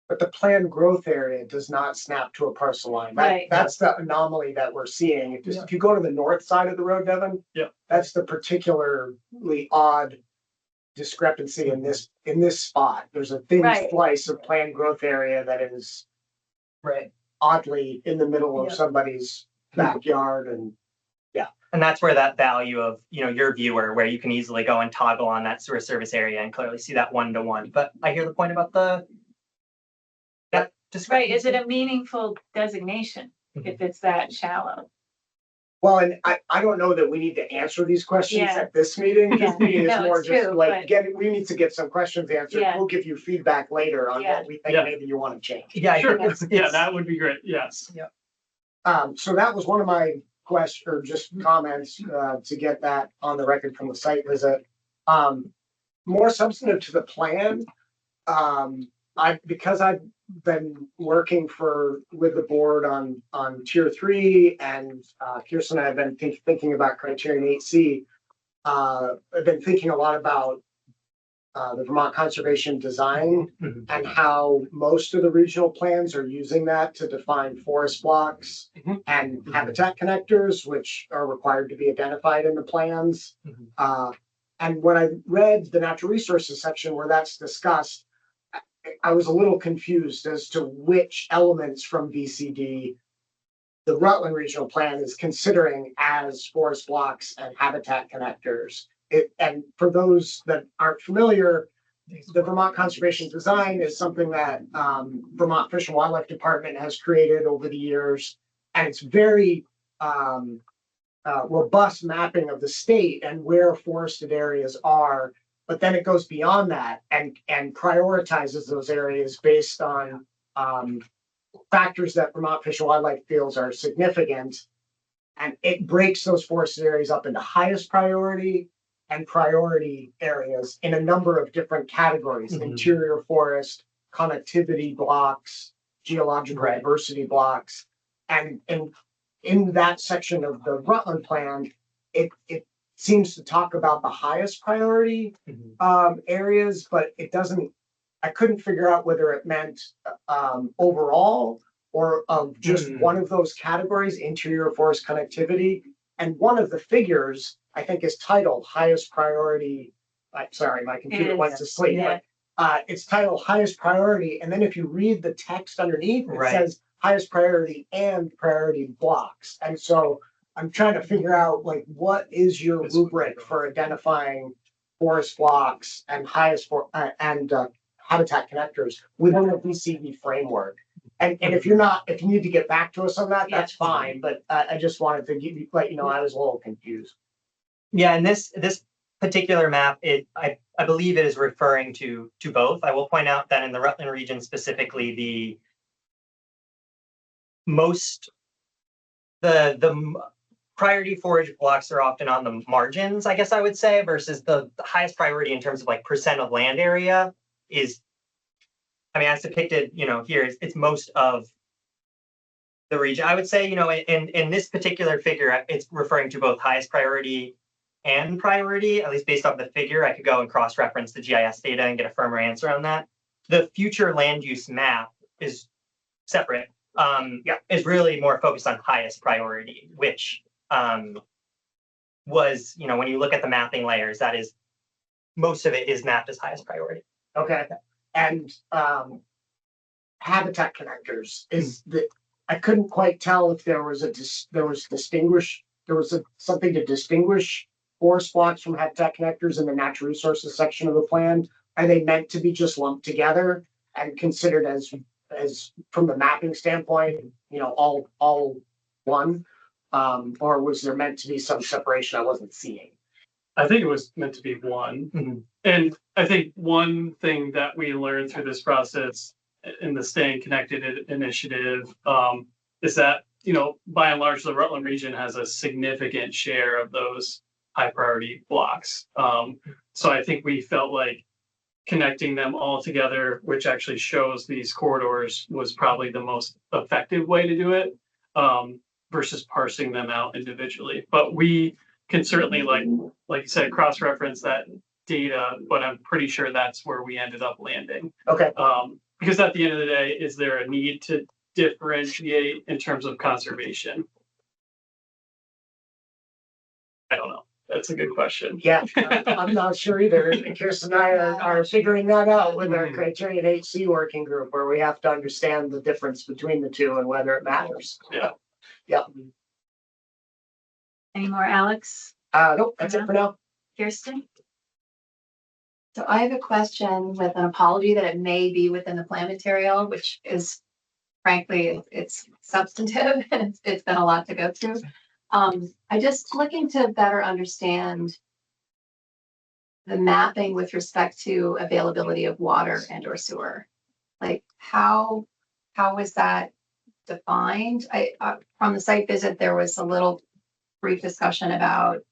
But the planned growth area does not snap to a parcel line. Right. That's the anomaly that we're seeing. If you go to the north side of the road, Devin. Yeah. That's the particularly odd discrepancy in this spot. There's a thin Right. slice of planned growth area that is Right. oddly in the middle of Yeah. somebody's backyard and And that's where that value of, your viewer, where you can easily go and toggle on that sewer service area and clearly see that 1-to-1. But I hear the point about that Right, discrepancy. is it a meaningful designation if it's that shallow? well, and I don't know that we need to answer these questions Yeah. at this meeting. Yeah. This meeting is No, more it's just true, like but- we need to get some questions answered. Yeah. We'll give you feedback later on Yeah. what we think Yeah. maybe you want to change. Yeah, I sure, think it's, yeah, that would be great. Yes. So that was one of my questions, or just comments, to get that on the record from the site visit. More substantive to the plan, because I've been working with the board on tier 3 and Kirsten and I have been thinking about criterion 8C. I've been thinking a lot about the Vermont Conservation Design Mhm. and how most of the regional plans are using that to define forest blocks Mhm. and habitat connectors, which are required to be identified in the plans. Mhm. And when I read the natural resources section where that's discussed, I was a little confused as to which elements from VCD the Rutland Regional Plan is considering as forest blocks and habitat connectors. And for those that aren't familiar, the Vermont Conservation Design is something that Vermont Fish and Wildlife Department has created over the years. And it's very robust mapping of the state and where forested areas are. But then it goes beyond that and prioritizes those areas based on factors that Vermont Fish and Wildlife feels are significant. And it breaks those forested areas up into highest priority and priority areas in a number of different categories: Mhm. interior forest, connectivity blocks, geological Right. diversity blocks. And in that section of the Rutland plan, it seems to talk about the highest priority Mhm. areas, but it doesn't, I couldn't figure out whether it meant overall or of just Mhm. one of those categories, interior forest connectivity. And one of the figures, I think, is titled highest priority. Sorry, my computer went to sleep. Yeah. But it's titled highest priority. And then if you read the text underneath, it Right. says highest priority and priority blocks. And so I'm trying to figure out, like, what is your rubric for identifying forest blocks and habitat connectors within the VCD framework? And if you need to get back to us on that, that's fine. But I just wanted to let you know I was a little confused. Yeah, and this particular map, I believe it is referring to both. I will point out that in the Rutland region specifically, the priority forage blocks are often on the margins, I guess I would say, versus the highest priority in terms of like percent of land area is, I mean, as depicted, here, it's most of the region. I would say, in this particular figure, it's referring to both highest priority and priority, at least based off the figure. I could go and cross-reference the GIS data and get a firmer answer on that. The future land use map is separate. Is really more focused on highest priority, which was, when you look at the mapping layers, that is, most of it is mapped as highest priority. Okay. And habitat connectors is I couldn't quite tell if there was something to distinguish forest blocks from habitat connectors in the natural resources section of the plan. Are they meant to be just lumped together and considered as as from the mapping standpoint, all one? Or was there meant to be some separation I wasn't seeing? I think it was meant to be one. Mhm. And I think one thing that we learned through this process in the Staying Connected initiative is that, by and large, the Rutland region has a significant share of those high priority blocks. So I think we felt like connecting them all together, which actually shows these corridors, was probably the most effective way to do it, versus parsing them out individually. But we can certainly, like you said, cross-reference that data, but I'm pretty sure that's where we ended up landing. Okay. Because at the end of the day, is there a need to differentiate in terms of conservation? I don't know. That's a good question. Yeah, I'm not sure either. And Kirsten and I are figuring that out with our Criterion HC working group, where we have to understand the difference between the two and whether it matters. Yeah. Yep. Any more, Alex? Nope, that's it for now. Kirsten? So I have a question with an apology that it may be within the plan material, which is frankly, it's substantive and it's been a lot to go through. I just looking to better understand the mapping with respect to availability of water and or sewer. Like how was that defined? From the site visit, there was a little brief discussion about,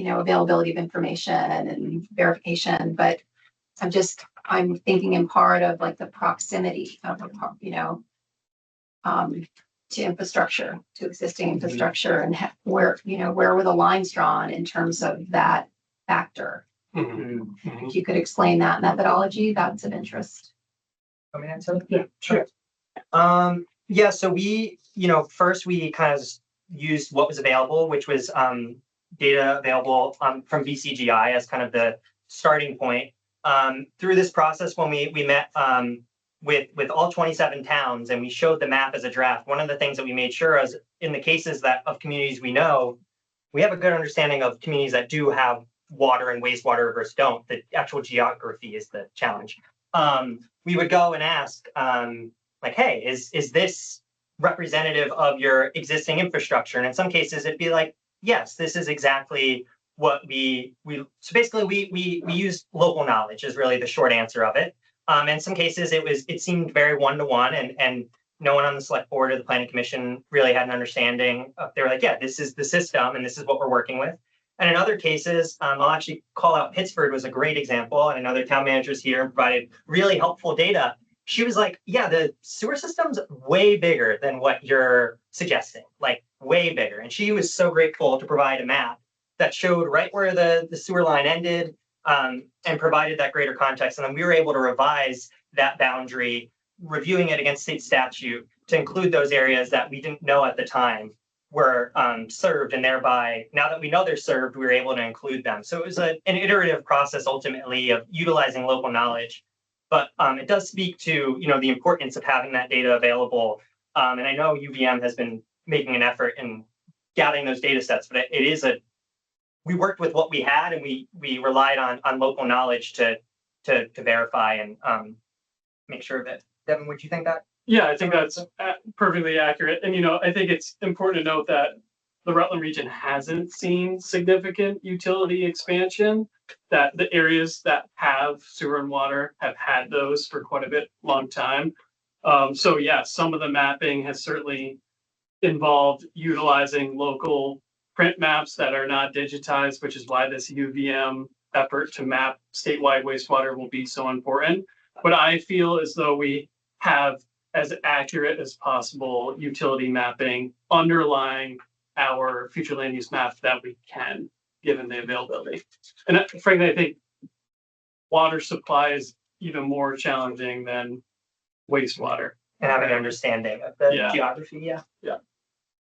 availability of information and verification, but I'm thinking in part of like the proximity of to infrastructure, to existing infrastructure, and where were the lines drawn in terms of that factor? If you could explain that methodology, that's of interest. Yeah, sure. Yeah, so we, first we kind of used what was available, which was data available from BCGI as kind of the starting point. Through this process, when we met with all 27 towns and we showed the map as a draft, one of the things that we made sure is in the cases of communities we know, we have a good understanding of communities that do have water and wastewater versus don't. The actual geography is the challenge. We would go and ask, hey, is this representative of your existing infrastructure? And in some cases, it'd be like, yes, this is exactly what so basically we used local knowledge is really the short answer of it. In some cases, it seemed very one-to-one, and no one on the select board or the planning commission really had an understanding of. They were like, yeah, this is the system, and this is what we're working with. And in other cases, I'll actually call out Pittsford was a great example, and another town managers here provided really helpful data. She was like, yeah, the sewer system's way bigger than what you're suggesting, like way bigger. And she was so grateful to provide a map that showed right where the sewer line ended, and provided that greater context. And then we were able to revise that boundary, reviewing it against state statute to include those areas that we didn't know at the time were served, and thereby, now that we know they're served, we were able to include them. So it was an iterative process ultimately of utilizing local knowledge. But it does speak to the importance of having that data available. And I know UVM has been making an effort in gathering those data sets, but we worked with what we had, and we relied on local knowledge to verify and make sure of it. Devin, would you think that? Yeah, I think that's perfectly accurate. And, I think it's important to note that the Rutland region hasn't seen significant utility expansion, that the areas that have sewer and water have had those for quite a bit long time. So yeah, some of the mapping has certainly involved utilizing local print maps that are not digitized, which is why this UVM effort to map statewide wastewater will be so important. But I feel as though we have as accurate as possible utility mapping underlying our future land use map that we can, given the availability. And frankly, I think water supply is even more challenging than wastewater. And having an understanding of the geography, yeah.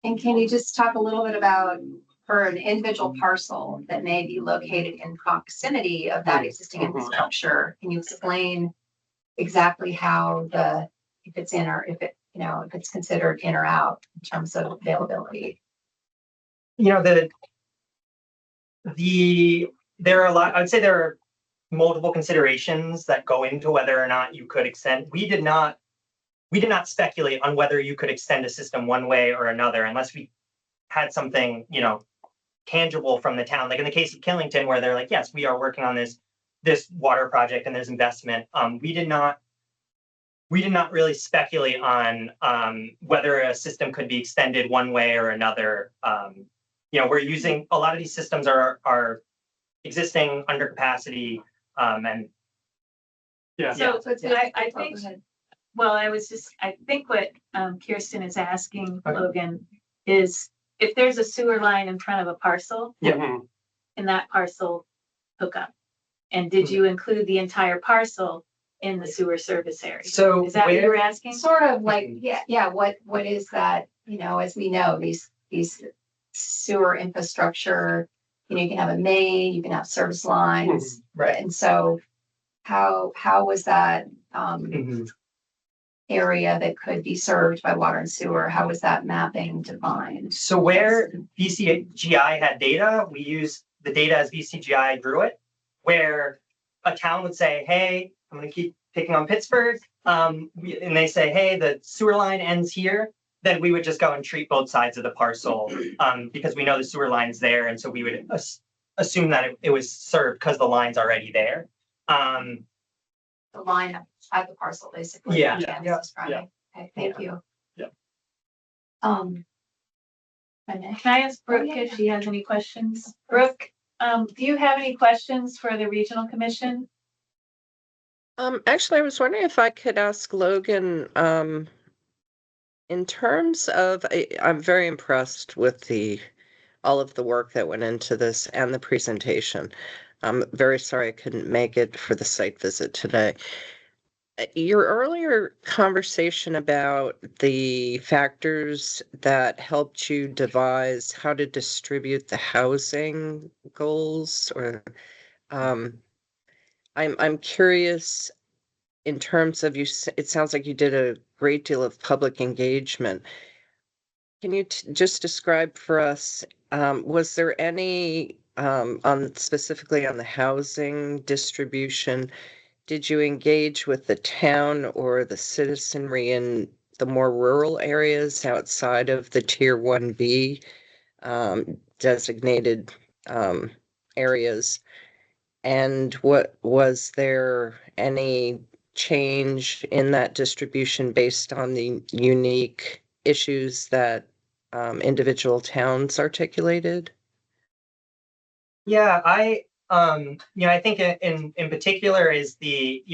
And can you just talk a little bit about, for an individual parcel that may be located in proximity of that existing infrastructure, can you explain exactly how if it's in or if it's considered in or out in terms of availability? There are a lot. I would say there are multiple considerations that go into whether or not you could extend. We did not we did not speculate on whether you could extend a system one way or another unless we had something, you know, tangible from the town. Like in the case of Killington, where they're like, yes, we are working on this water project and there's investment. We did not really speculate on whether a system could be extended one way or another. You know, we're using a lot of these systems are existing under capacity, and Yeah. So it's- I think, well, I think what Kirsten is asking, Okay. Logan, is if there's a sewer line in front of a parcel, Mhm. in that parcel hookup? And did you include the entire parcel in the sewer service area? so Is that what you were where, asking? Sort of like, yeah, what is that, you know, as we know, these sewer infrastructure, you know, you can have a main, you can have service lines. right. And so how was that Mhm. area that could be served by water and sewer, how was that mapping defined? So where VCGI had data, we use the data as VCGI drew it, where a town would say, hey, I'm going to keep picking on Pittsford. And they say, hey, the sewer line ends here. Then we would just go and treat both sides of the parcel because we know the sewer line is there. And so we would assume that it was served because the line's already there. The line at the parcel, basically. Yeah. Jan is describing. Okay, thank you. Yeah. Renee? Can I ask Brooke yeah, if she has any questions? Brooke, do you have any questions for the regional commission? Actually, I was wondering if I could ask Logan, in terms of, I'm very impressed with all of the work that went into this and the presentation. I'm very sorry I couldn't make it for the site visit today. Your earlier conversation about the factors that helped you devise how to distribute the housing goals, or I'm curious in terms of it sounds like you did a great deal of public engagement. Can you just describe for us, was there any specifically on the housing distribution? Did you engage with the town or the citizenry in the more rural areas outside of the Tier 1B designated areas? And was there any change in that distribution based on the unique issues that individual towns articulated? Yeah, I think in particular is the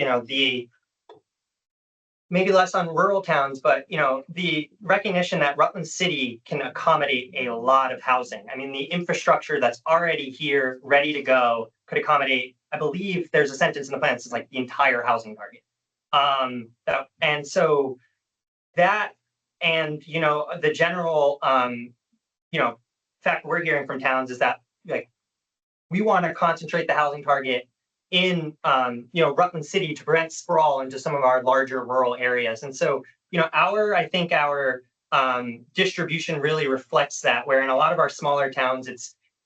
maybe less on rural towns, but the recognition that Rutland City can accommodate a lot of housing. I mean, the infrastructure that's already here, ready to go, could accommodate. I believe there's a sentence in the plan that says like the entire housing target. And so that, and the general fact we're hearing from towns is that like we want to concentrate the housing target in Rutland City to prevent sprawl into some of our larger rural areas. And so I think our distribution really reflects that, where in a lot of our smaller towns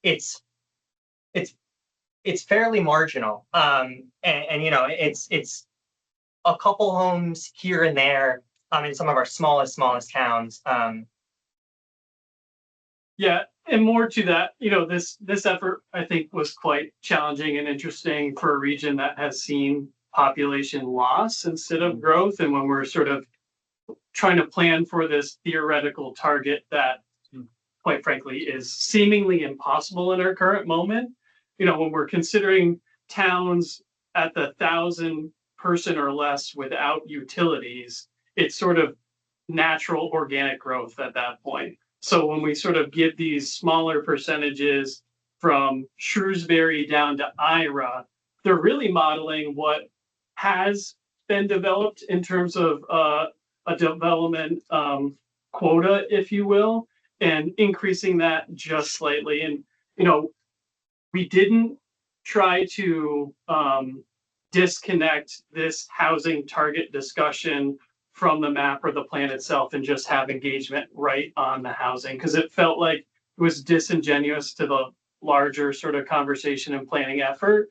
it's fairly marginal, and it's a couple homes here and there in some of our smallest towns. Yeah, and more to that, this effort, I think, was quite challenging and interesting for a region that has seen population loss instead of growth. And when we're sort of trying to plan for this theoretical target that, quite frankly, is seemingly impossible in our current moment, when we're considering towns at the 1,000-person or less without utilities, it's sort of natural organic growth at that point. So when we sort of give these smaller percentages from Shrewsbury down to Ira, they're really modeling what has been developed in terms of a development quota, if you will, and increasing that just slightly. And, we didn't try to disconnect this housing target discussion from the map or the plan itself and just have engagement right on the housing, because it felt like it was disingenuous to the larger sort of conversation and planning effort.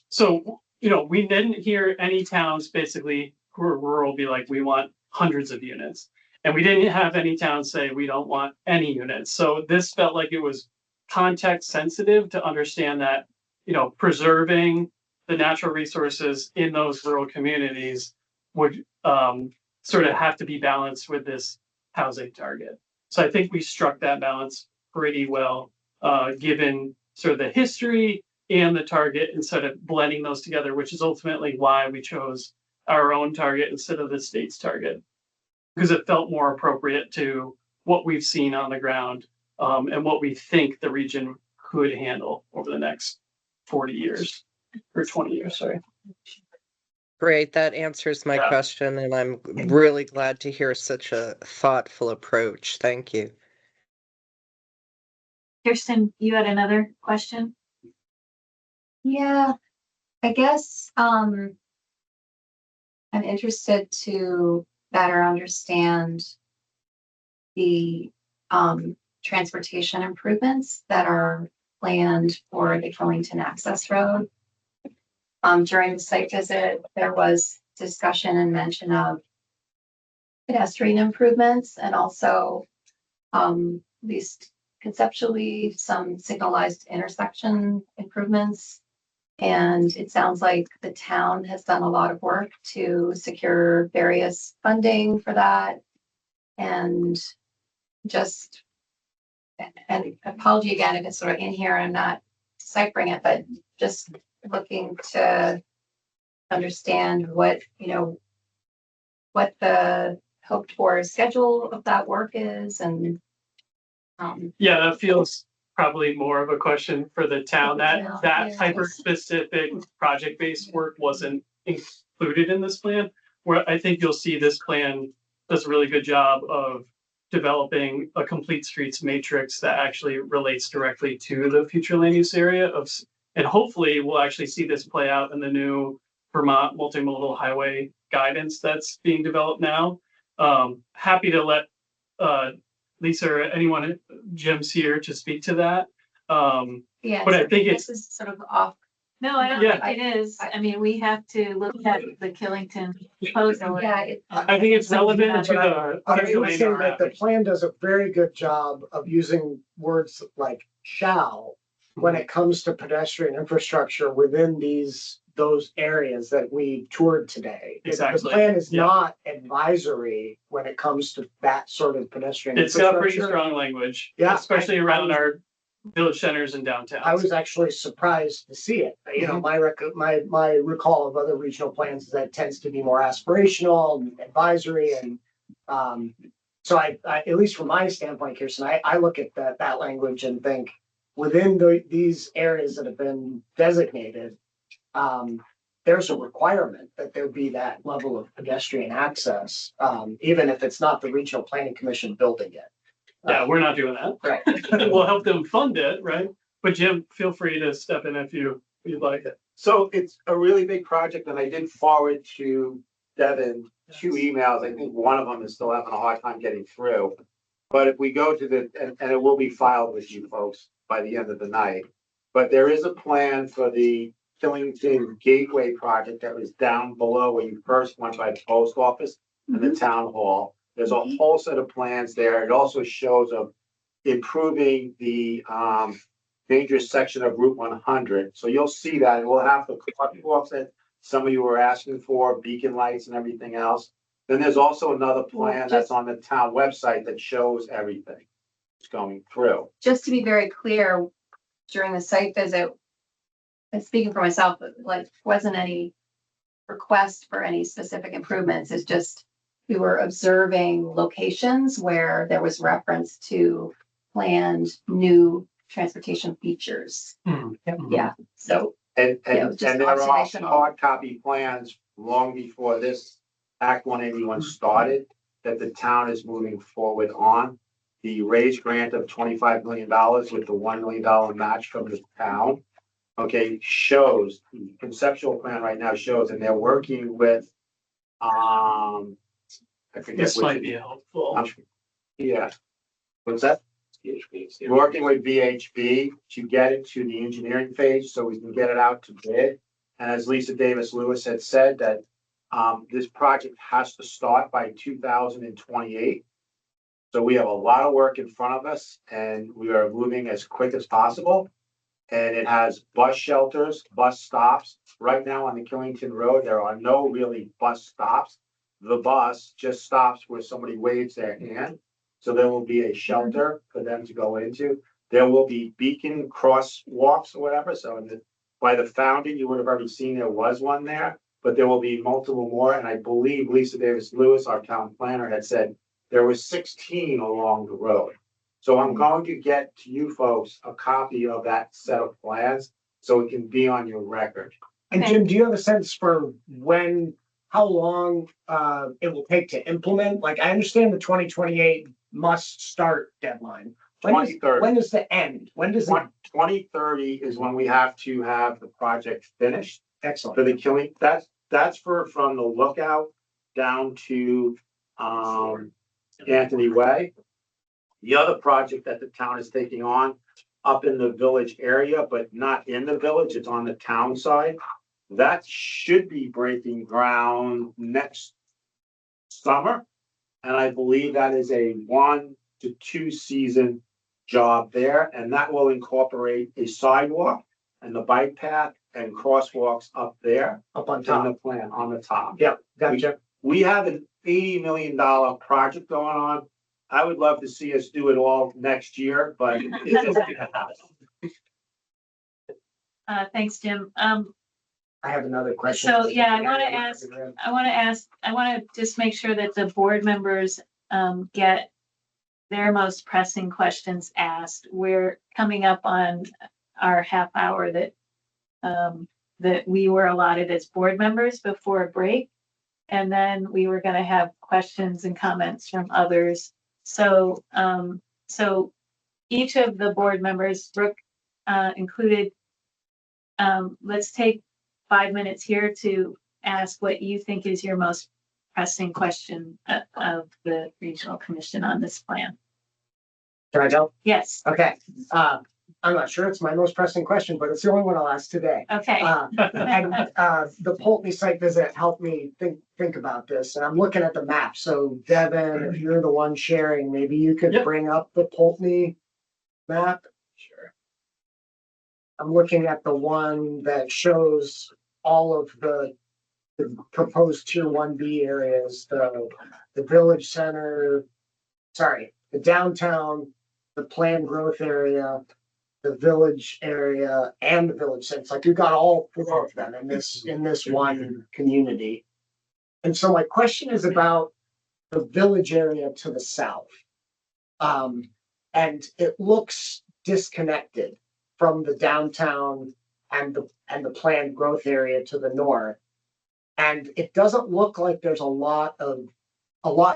So we didn't hear any towns basically who are rural be like, we want hundreds of units. And we didn't have any towns say, we don't want any units. So this felt like it was context sensitive to understand that, preserving the natural resources in those rural communities would sort of have to be balanced with this housing target. So I think we struck that balance pretty well, given sort of the history and the target, instead of blending those together, which is ultimately why we chose our own target instead of the state's target, because it felt more appropriate to what we've seen on the ground, and what we think the region could handle over the next 40 years or 20 years, sorry. Great, that answers my Yeah. question, and I'm really glad to hear such a thoughtful approach. Thank you. Kirsten, you had another question? Yeah, I guess, I'm interested to better understand the, transportation improvements that are planned for the Killington access road. During the site visit, there was discussion and mention of pedestrian improvements and also, at least conceptually, some signalized intersection improvements. And it sounds like the town has done a lot of work to secure various funding for that. And just, and apology again if it's sort of in here, I'm not deciphering it, but just looking to understand what, what the hoped for schedule of that work is and. Yeah, that feels probably more of a question for the town. That Yeah. hyper specific project-based work wasn't included in this plan. Where I think you'll see this plan does a really good job of developing a complete streets matrix that actually relates directly to the future land use area and hopefully we'll actually see this play out in the new Vermont multimodal highway guidance that's being developed now. Happy to let Lisa or anyone, Jim's here to speak to that. Yeah, But I so think this is sort of off. No, I don't Yeah. think it is. I mean, we have to look at the Killington proposal. Yeah, I think it's relevant to the. I would say that the plan does a very good job of using words like shall when it comes to pedestrian infrastructure within those areas that we toured today. Exactly. The plan is Yeah. not advisory when it comes to that sort of pedestrian It's got pretty infrastructure. strong language, Yeah, especially around our village centers and downtowns. I was actually surprised to see it. My recall of other regional plans is that it tends to be more aspirational and advisory and so I at least from my standpoint, Kirsten, I look at that language and think within these areas that have been designated, there's a requirement that there be that level of pedestrian access, even if it's not the Regional Planning Commission building it. Yeah, we're not doing that. Right. We'll help them fund it, right? But Jim, feel free to step in if you'd like it. So it's a really big project and I did forward to Devin 2 emails. I think one of them is still having a hard time getting through. But if we go to and it will be filed with you folks by the end of the night. But there is a plan for the Killington Gateway project that was down below where you first went by the post office and the town hall. There's a whole set of plans there. It also shows of improving the dangerous section of Route 100. So you'll see that and we'll have the crosswalks that some of you were asking for, beacon lights and everything else. Then there's also another plan that's on the town website that shows everything that's going through. just to be very clear, during the site visit, and speaking for myself, like wasn't any request for any specific improvements. It's just we were observing locations where there was reference to planned new transportation features. Yeah, so And Yeah, it was just there are observational. hard copy plans long before this Act 181 started that the town is moving forward on. The raised grant of $25 million with the $1 million match from the town. Okay, shows, the conceptual plan right now shows, and they're working with, I forget This which. might be helpful. Yeah. What's that? Working with VHB to get it to the engineering phase so we can get it out to bid. And as Lisa Davis Lewis had said that This project has to start by 2028. So we have a lot of work in front of us and we are moving as quick as possible. And it has bus shelters, bus stops. Right now on the Killington Road, there are no really bus stops. The bus just stops where somebody waves their hand. So there will be a shelter for them to go into. There will be beacon crosswalks or whatever. So by the fountain, you would have already seen there was one there, but there will be multiple more. And I believe Lisa Davis Lewis, our town planner, had said there was 16 along the road. So I'm going to get to you folks a copy of that set of plans so it can be on your record. And Jim, do you have a sense for how long it will take to implement? Like, I understand the 2028 must start deadline. 2030. When is the end? When does it? 2030 is when we have to have the project finished. Excellent. For the killing, that's from the lookout down to Anthony Way. The other project that the town is taking on up in the village area, but not in the village, it's on the town side. That should be breaking ground next summer. And I believe that is a 1 to 2 season job there. And that will incorporate a sidewalk and the bike path and crosswalks up there. Up on In top. the plan, on the top. Yep, gotcha. We have an $80 million project going on. I would love to see us do it all next year, but it's just gonna happen. Thanks, Jim. I have another question. So, yeah, I want to just make sure that the board members get their most pressing questions asked. We're coming up on our half hour that we were allotted as board members before a break. And then we were going to have questions and comments from others. So, so each of the board members, Brooke included, let's take 5 minutes here to ask what you think is your most pressing question of the regional commission on this plan. Can I go? Yes. Okay. I'm not sure it's my most pressing question, but it's the only one I'll ask today. Okay. The Poultney site visit helped me think about this, and I'm looking at the map. So Devin, if you're the one sharing, maybe you could Yep. bring up the Poultney map. Sure. I'm looking at the one that shows all of the proposed tier 1B areas, the village center, the downtown, the planned growth area, the village area, and the village center. It's like we've got all 4 of them in this one community. And so my question is about the village area to the south. And it looks disconnected from the downtown and the planned growth area to the north. And it doesn't look like there's a lot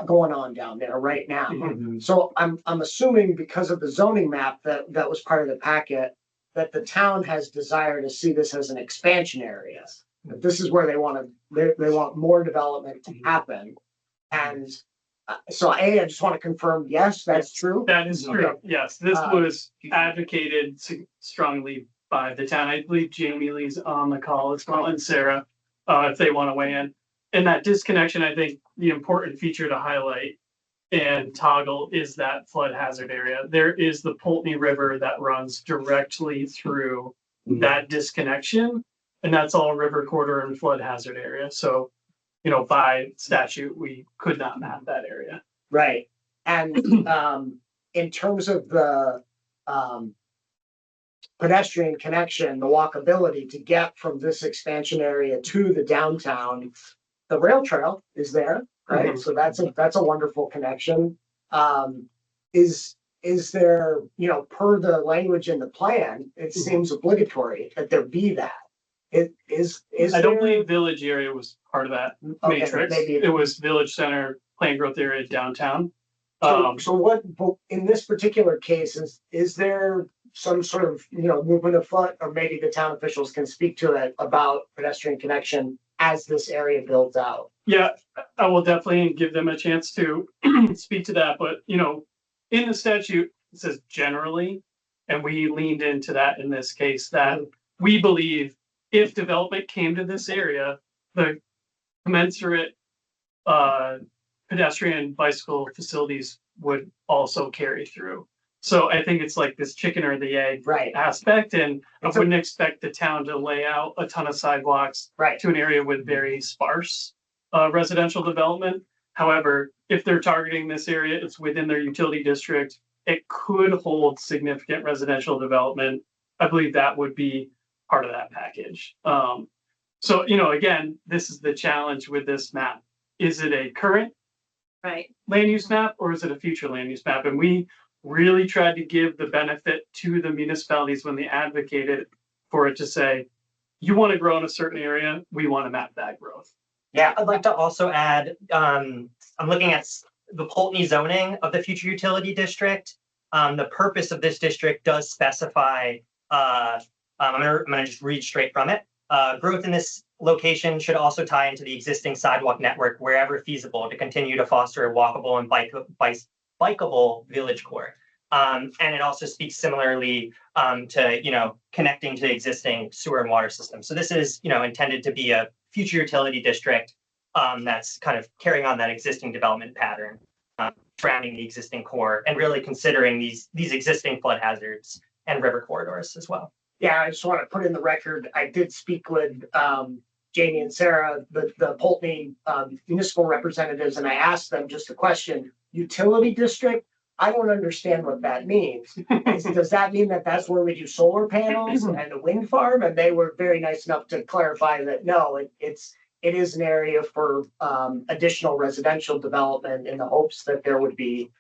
going on down there right now. Mm-hmm. So I'm assuming because of the zoning map that was part of the packet, that the town has desire to see this as an expansion area. That this is where they want more development to happen. And so I just want to confirm, yes, that's true. That is true. Okay. Yes, this was advocated strongly by the town. I believe Jamie Lee's on the call as well, and Sarah, if they want to weigh in. And that disconnection, I think the important feature to highlight and toggle is that flood hazard area. There is the Poultney River that runs directly through that disconnection. And that's all river corridor and flood hazard area. So, by statute, we could not map that area. Right. And in terms of the pedestrian connection, the walkability to get from this expansion area to the downtown, the rail trail is there, right? Mhm. So that's a wonderful connection. Is there, per the language in the plan, it seems obligatory that there be that. I don't believe village area was part of that Okay, matrix. maybe It was village center, planned growth area, downtown. So what, but in this particular case, is there some sort of, movement afoot, or maybe the town officials can speak to it about pedestrian connection as this area builds out? Yeah, I will definitely give them a chance to speak to that, but in the statute, it says generally, and we leaned into that in this case, that we believe if development came to this area, the commensurate pedestrian bicycle facilities would also carry through. So I think it's like this chicken or the egg Right, aspect, and I It's a- wouldn't expect the town to lay out a ton of sidewalks right. to an area with very sparse residential development. However, if they're targeting this area, it's within their utility district. It could hold significant residential development. I believe that would be part of that package. So, again, this is the challenge with this map. Is it a current Right. land use map or is it a future land use map? And we really tried to give the benefit to the municipalities when they advocated for it to say, you want to grow in a certain area, we want to map that growth. Yeah, I'd like to also add, I'm looking at the Poultney zoning of the future utility district. The purpose of this district does specify, I'm gonna just read straight from it. Growth in this location should also tie into the existing sidewalk network wherever feasible to continue to foster a walkable and bikeable village core. And it also speaks similarly to, connecting to the existing sewer and water system. So this is, intended to be a future utility district that's kind of carrying on that existing development pattern surrounding the existing core and really considering these existing flood hazards and river corridors as well. Yeah, I just want to put in the record, I did speak with Jamie and Sarah, the Poultney municipal representatives, and I asked them just a question, utility district? I don't understand what that means. Does that mean that that's where we do solar panels and a wind farm? And they were very nice enough to clarify that, no, it is an area for additional residential development in the hopes that there would be,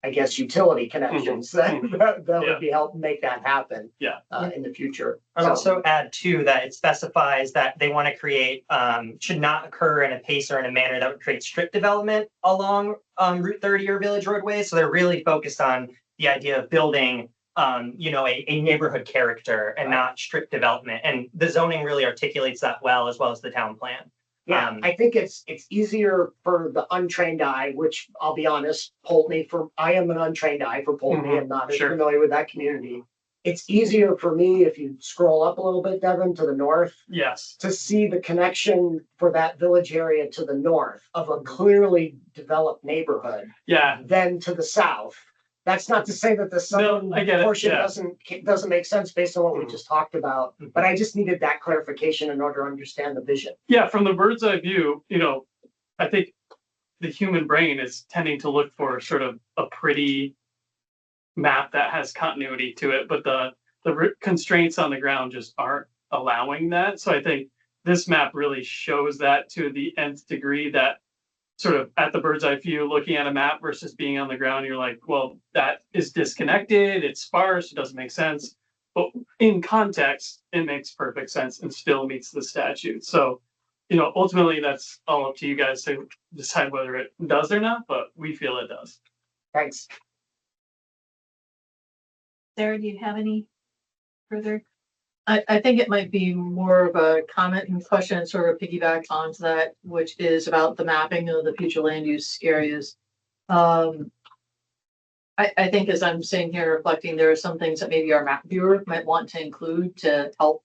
I guess, utility connections that would be helping make that happen in the future. I'd also add too that it specifies that they want to create should not occur in a pace or in a manner that would create strict development along Route 30 or village roadways. So they're really focused on the idea of building a neighborhood character and not strict development. And the zoning really articulates that well as the town plan. Yeah, I think it's easier for the untrained eye, which I'll be honest, Poultney, I am an untrained eye for Poultney. I'm not as familiar with that community. It's easier for me if you scroll up a little bit, Devin, to the north. Yes. To see the connection for that village area to the north of a clearly developed neighborhood. Yeah. Then to the south. That's not to say that the southern portion doesn't make sense based on what we just talked about, but I just needed that clarification in order to understand the vision. Yeah, from the bird's eye view, I think the human brain is tending to look for sort of a pretty map that has continuity to it, but the constraints on the ground just aren't allowing that. So I think this map really shows that to the nth degree, that sort of at the bird's eye view, looking at a map versus being on the ground, you're like, well, that is disconnected, it's sparse, it doesn't make sense. But in context, it makes perfect sense and still meets the statute. So, ultimately that's all up to you guys to decide whether it does or not, but we feel it does. Thanks. Sarah, do you have any further? I think it might be more of a comment and question and sort of piggyback onto that, which is about the mapping of the future land use areas. I think as I'm sitting here reflecting, there are some things that maybe our map viewer might want to include to help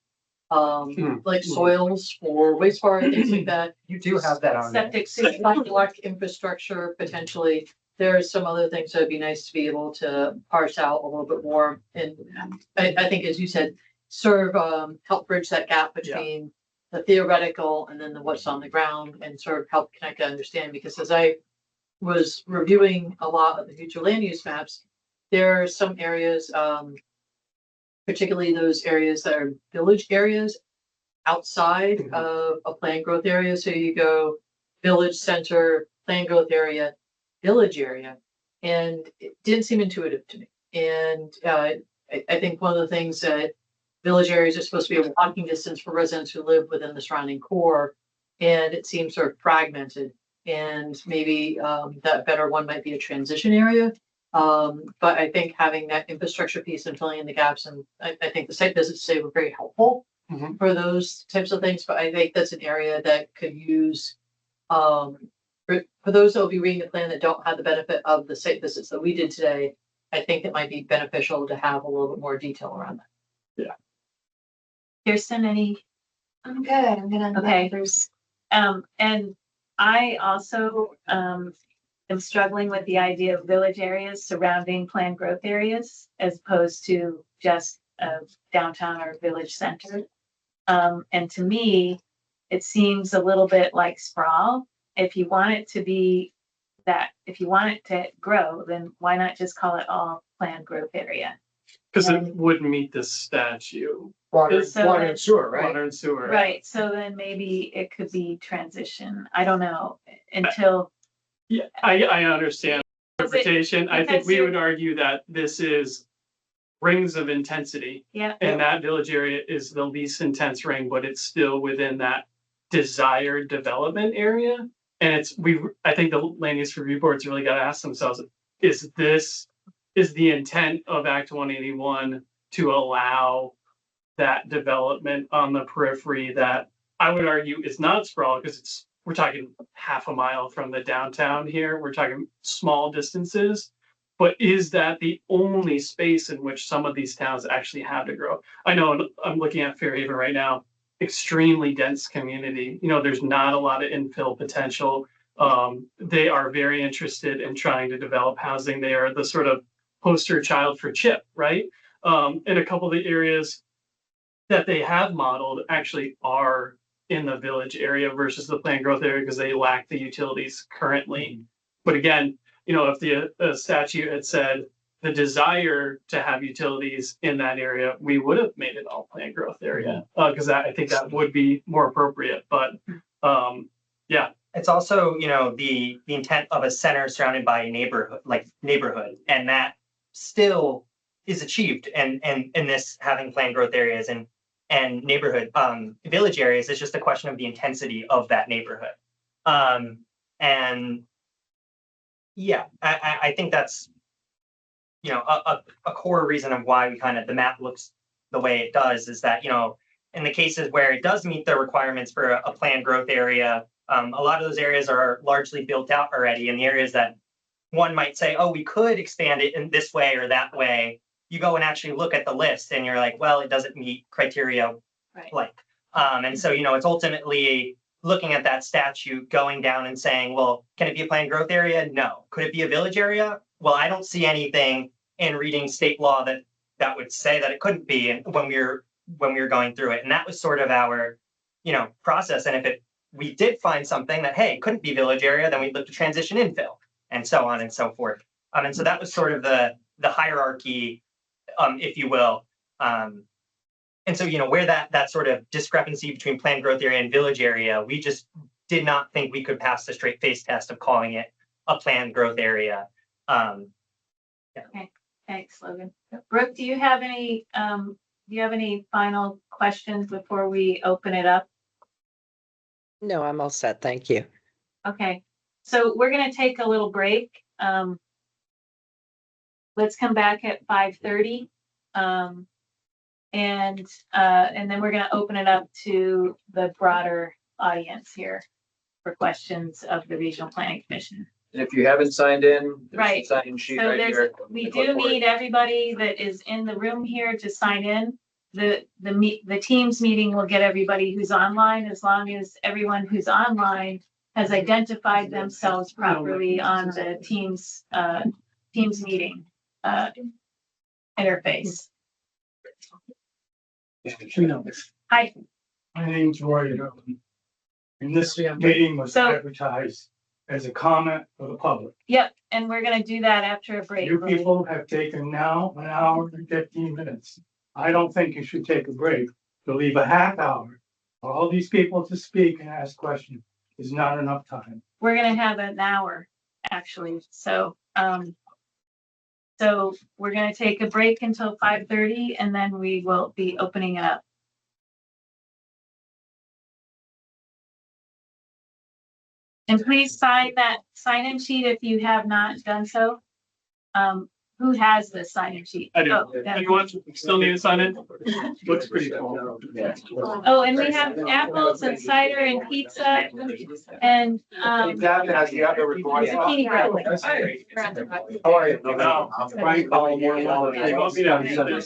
like soils or wastewater, things like that. You do have that on there. Septic system, block infrastructure, potentially. There are some other things that would be nice to be able to parse out a little bit more. And I think, as you said, sort of help bridge that gap between the theoretical and then the what's on the ground and sort of help connect and understand. Because as I was reviewing a lot of the future land use maps, there are some areas, particularly those areas that are village areas outside of a planned growth area. So you go village center, planned growth area, village area, and it didn't seem intuitive to me. And I think one of the things that village areas are supposed to be a walking distance for residents who live within the surrounding core, and it seems sort of fragmented. And maybe that better one might be a transition area. But I think having that infrastructure piece and filling in the gaps, and I think the site visits today were very helpful for those types of things. But I think that's an area that could use for those that will be reading the plan that don't have the benefit of the site visits that we did today. I think it might be beneficial to have a little bit more detail around that. Yeah. Kirsten, any? I'm good. I'm gonna. Okay. There's And I also, am struggling with the idea of village areas surrounding planned growth areas as opposed to just a downtown or village center. And to me, it seems a little bit like sprawl. If you want it to be that, if you want it to grow, then why not just call it all planned growth area? Because it wouldn't meet the statute, Water, So water then- and sewer, right? water and sewer. Right, so then maybe it could be transition, I don't know, until, Yeah, I understand Because it- interpretation. I think because we you're- would argue that this is rings of intensity. yeah. And that village area is the least intense ring, but it's still within that desired development area. And I think the land use review board's really got to ask themselves, is the intent of Act 181 to allow that development on the periphery that I would argue is not sprawl, because we're talking half a mile from the downtown here. We're talking small distances. But is that the only space in which some of these towns actually have to grow? I know I'm looking at Fairhaven right now, extremely dense community. There's not a lot of infill potential. They are very interested in trying to develop housing. They are the sort of poster child for CHIP, right? And a couple of the areas that they have modeled actually are in the village area versus the planned growth area because they lack the utilities currently. But again, if the statute had said the desire to have utilities in that area, we would have made it all planned growth area because I think that would be more appropriate. But yeah. It's also, the intent of a center surrounded by a neighborhood, and that still is achieved. And in this having planned growth areas and neighborhood village areas, it's just a question of the intensity of that neighborhood. And yeah, I think that's a core reason of why the map looks the way it does is that in the cases where it does meet the requirements for a planned growth area, a lot of those areas are largely built out already. And the areas that one might say, oh, we could expand it in this way or that way, you go and actually look at the list and you're like, well, it doesn't meet criteria Right. and so it's ultimately looking at that statute, going down and saying, well, can it be a planned growth area? No. Could it be a village area? Well, I don't see anything in reading state law that would say that it couldn't be when we were going through it. And that was sort of our, process. And if we did find something that, hey, it couldn't be village area, then we'd look to transition infill and so on and so forth. And so that was sort of the hierarchy, if you will. And so, where that sort of discrepancy between planned growth area and village area, we just did not think we could pass the straight face test of calling it a planned growth area. Thanks, Logan. Brooke, do you have any final questions before we open it up? No, I'm all set. Thank you. Okay, so we're gonna take a little break. Let's come back at 5:30. And then we're gonna open it up to the broader audience here for questions of the Regional Planning Commission. And if you haven't signed in, there's Right. a sign sheet So right here. we do need everybody that is in the room here to sign in. The Teams meeting will get everybody who's online, as long as everyone who's online has identified themselves properly on the Teams meeting interface. Hi. My name's Roy. And this meeting was So- advertised as a comment for the public. Yep, and we're gonna do that after a break. You Lily. people have taken now 1 hour and 15 minutes. I don't think you should take a break. To leave a half hour for all these people to speak and ask questions is not enough time. We're gonna have an hour, actually, so we're gonna take a break until 5:30 and then we will be opening it up. And please sign that sign-in sheet if you have not done so. Who has the sign-in sheet? I do. Oh, Deb. Anyone still need to sign in? Looks pretty cool. Oh, and we have apples and cider and pizza and zucchini bread. How are you? No. Frank calling you. They must be down here.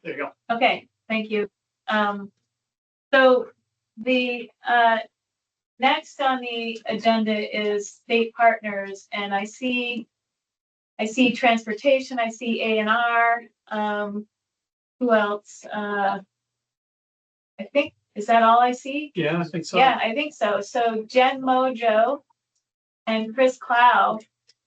There you go. Okay, thank you. So the, next on the agenda is state partners, and I see transportation, I see A&R, who else? I think, is that all I see? Yeah, I think so. Yeah, I think so. So Jen Mojo and Chris Clow,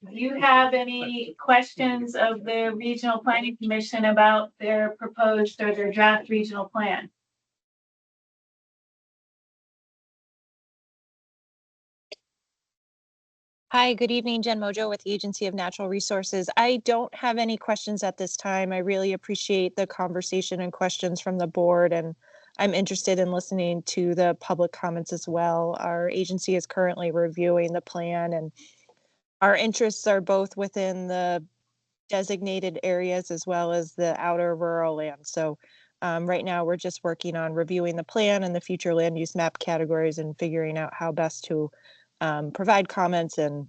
do you have any questions of the Regional Planning Commission about their proposed or their draft regional plan? Hi, good evening, Jen Mojo with the Agency of Natural Resources. I don't have any questions at this time. I really appreciate the conversation and questions from the board, and I'm interested in listening to the public comments as well. Our agency is currently reviewing the plan, and our interests are both within the designated areas as well as the outer rural land. So right now we're just working on reviewing the plan and the future land use map categories and figuring out how best to provide comments and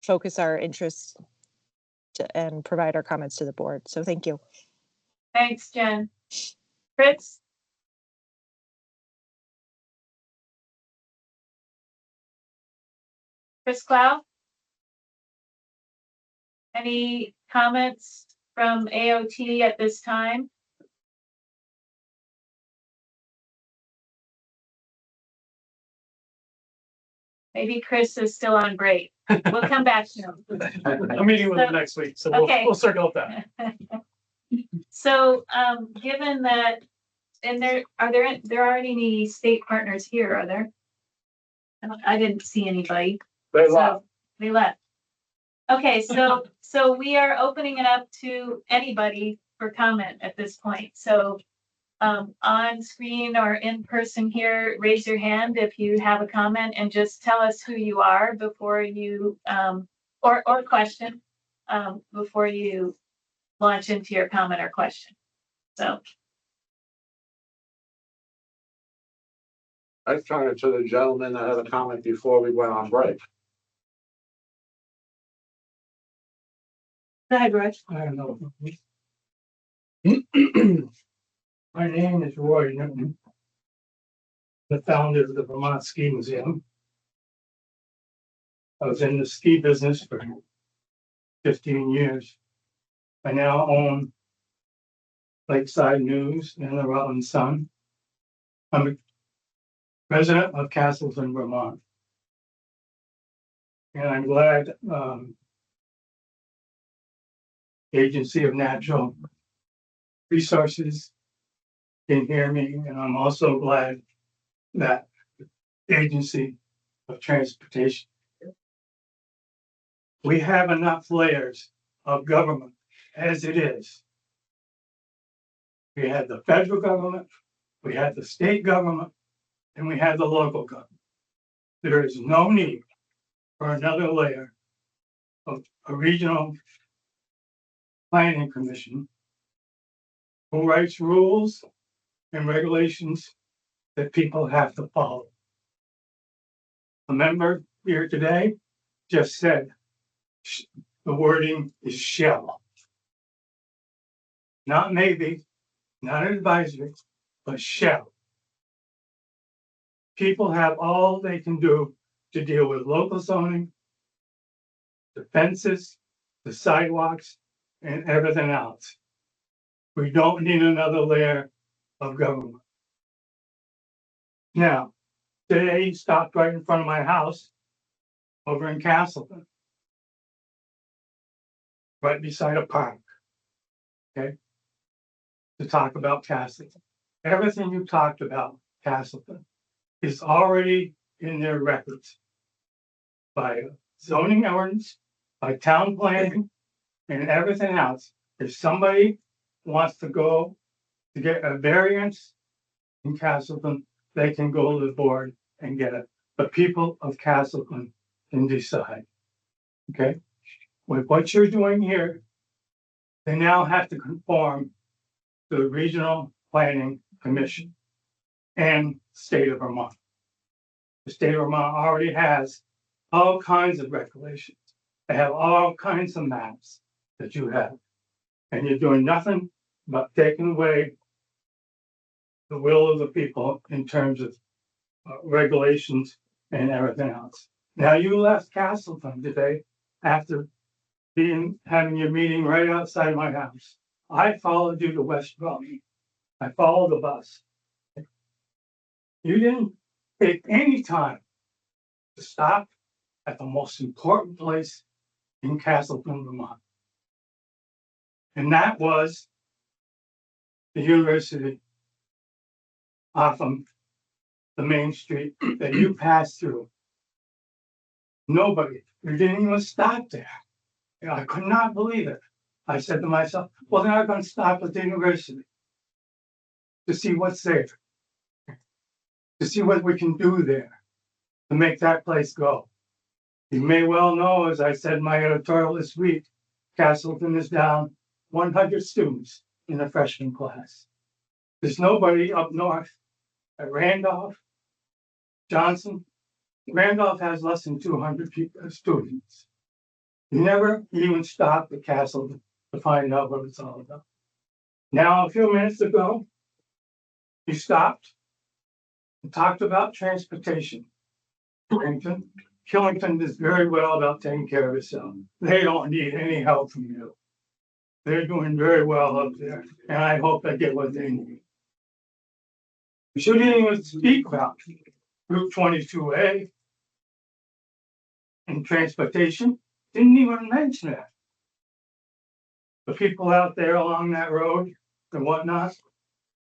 focus our interests and provide our comments to the board. So thank you. Thanks, Jen. Fritz? Chris Clow? Any comments from AOT at this time? Maybe Chris is still on break. We'll come back to him. I'm meeting with him next week, so Okay. we'll circle up that. So, given that, and there aren't any state partners here, are there? I didn't see anybody. They So, left. They left. Okay, so we are opening it up to anybody for comment at this point. So on screen or in person here, raise your hand if you have a comment and just tell us who you are before you or question before you launch into your comment or question. So I was talking to the gentleman that had a comment before we went on break. go ahead, Roy. I don't know. My name is Roy Newton, the founder of the Vermont Ski Museum. I was in the ski business for 15 years. I now own Lakeside News and the Rutland Sun. I'm a resident of Castleton, Vermont. And I'm glad Agency of Natural Resources can hear me, and I'm also glad that Agency of Transportation. We have enough layers of government as it is. We had the federal government, we had the state government, and we had the local government. There is no need for another layer of a regional planning commission who writes rules and regulations that people have to follow. A member here today just said the wording is shall. Not maybe, not advisory, but shall. People have all they can do to deal with local zoning, the fences, the sidewalks, and everything else. We don't need another layer of government. Now, today he stopped right in front of my house over in Castleton, right beside a park, okay, to talk about Castleton. Everything you talked about Castleton is already in their records by zoning ordinance, by town planning, and everything else. If somebody wants to go to get a variance in Castleton, they can go to the board and get it. The people of Castleton can decide. Okay? With what you're doing here, they now have to conform to the Regional Planning Commission and state of Vermont. The state of Vermont already has all kinds of regulations. They have all kinds of maps that you have. And you're doing nothing but taking away the will of the people in terms of regulations and everything else. Now, you left Castleton today after having your meeting right outside my house. I followed you to West Rutland. I followed the bus. You didn't take any time to stop at the most important place in Castleton, Vermont. And that was the university off of the main street that you passed through. Nobody, you didn't even stop there. I could not believe it. I said to myself, well, they're not going to stop at the university to see what's there, to see what we can do there to make that place go. You may well know, as I said in my editorial this week, Castleton is down 100 students in the freshman class. There's nobody up north at Randolph, Johnson. Randolph has less than 200 students. You never even stopped at Castleton to find out what it's all about. Now, a few minutes ago, you stopped and talked about transportation. Killington is very well about taking care of itself. They don't need any help from you. They're doing very well up there, and I hope they get what they need. You shouldn't even speak about Route 22A and transportation. Didn't even mention it. The people out there along that road and whatnot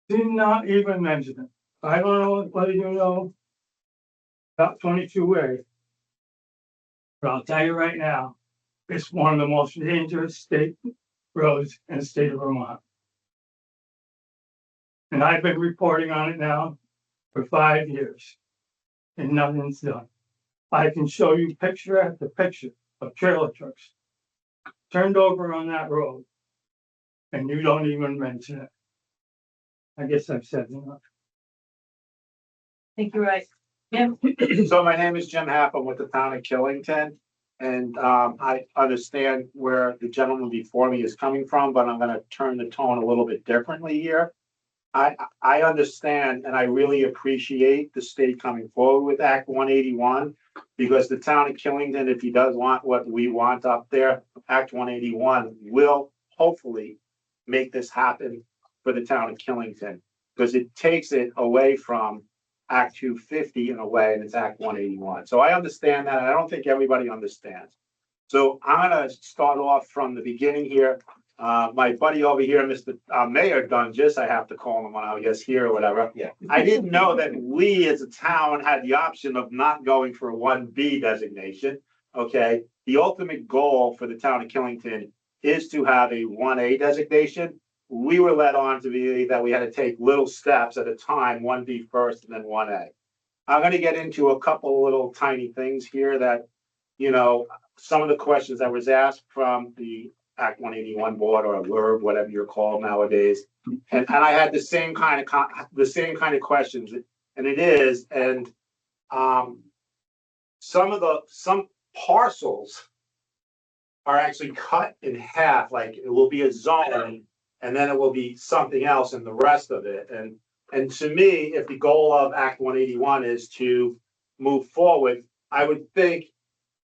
did not even mention it. I don't know whether you know about 22A, but I'll tell you right now, it's one of the most dangerous state roads in the state of Vermont. And I've been reporting on it now for 5 years, and nothing's done. I can show you picture after picture of trailer trucks turned over on that road, and you don't even mention it. I guess I've said enough. I think you're right. Jim? So my name is Jim Happ. I'm with the town of Killington. And I understand where the gentleman before me is coming from, but I'm gonna turn the tone a little bit differently here. I understand and I really appreciate the state coming forward with Act 181, because the town of Killington, if he does want what we want up there, Act 181 will hopefully make this happen for the town of Killington, because it takes it away from Act 250 in a way, and it's Act 181. So I understand that, and I don't think everybody understands. So I'm gonna start off from the beginning here. My buddy over here, Mr. Mayor Dungus, I have to call him when I was here or whatever. Yeah. I didn't know that we as a town had the option of not going for a 1B designation. Okay, the ultimate goal for the town of Killington is to have a 1A designation. We were led on to believe that we had to take little steps at a time, 1B first and then 1A. I'm going to get into a couple little tiny things here that, you know, some of the questions that was asked from the Act 181 board, or LURB, whatever you're called nowadays. And I had the same kind of questions, and it is, and some parcels are actually cut in half, like it will be a zone and then it will be something else in the rest of it. And to me, if the goal of Act 181 is to move forward, I would think,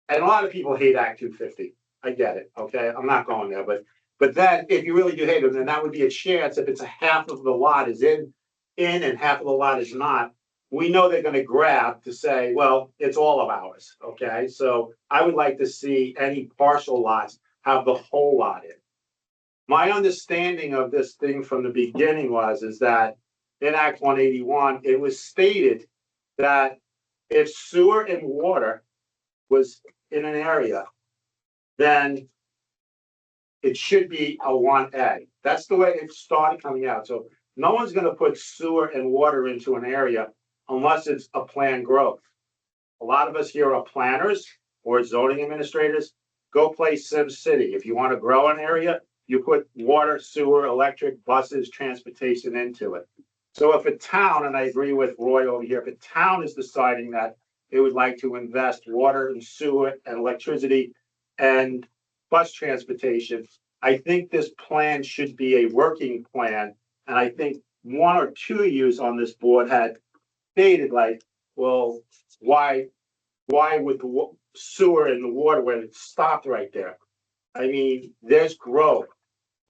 and a lot of people hate Act 250. I get it, okay? I'm not going there, but then if you really do hate it, then that would be a chance if it's a half of the lot is in and half of the lot is not. We know they're gonna grab to say, well, it's all of ours, okay? So I would like to see any partial lots have the whole lot in. My understanding of this thing from the beginning is that in Act 181, it was stated that if sewer and water was in an area, then it should be a 1A. That's the way it started coming out. So no one's gonna put sewer and water into an area unless it's a planned growth. A lot of us here are planners or zoning administrators. Go play Sim City. If you want to grow an area, you put water, sewer, electric, buses, transportation into it. So if a town, and I agree with Roy over here, if a town is deciding that it would like to invest water and sewer and electricity and bus transportation, I think this plan should be a working plan. And I think one or two of yous on this board had stated like, well, why would the sewer and the water when it stopped right there? I mean, there's growth.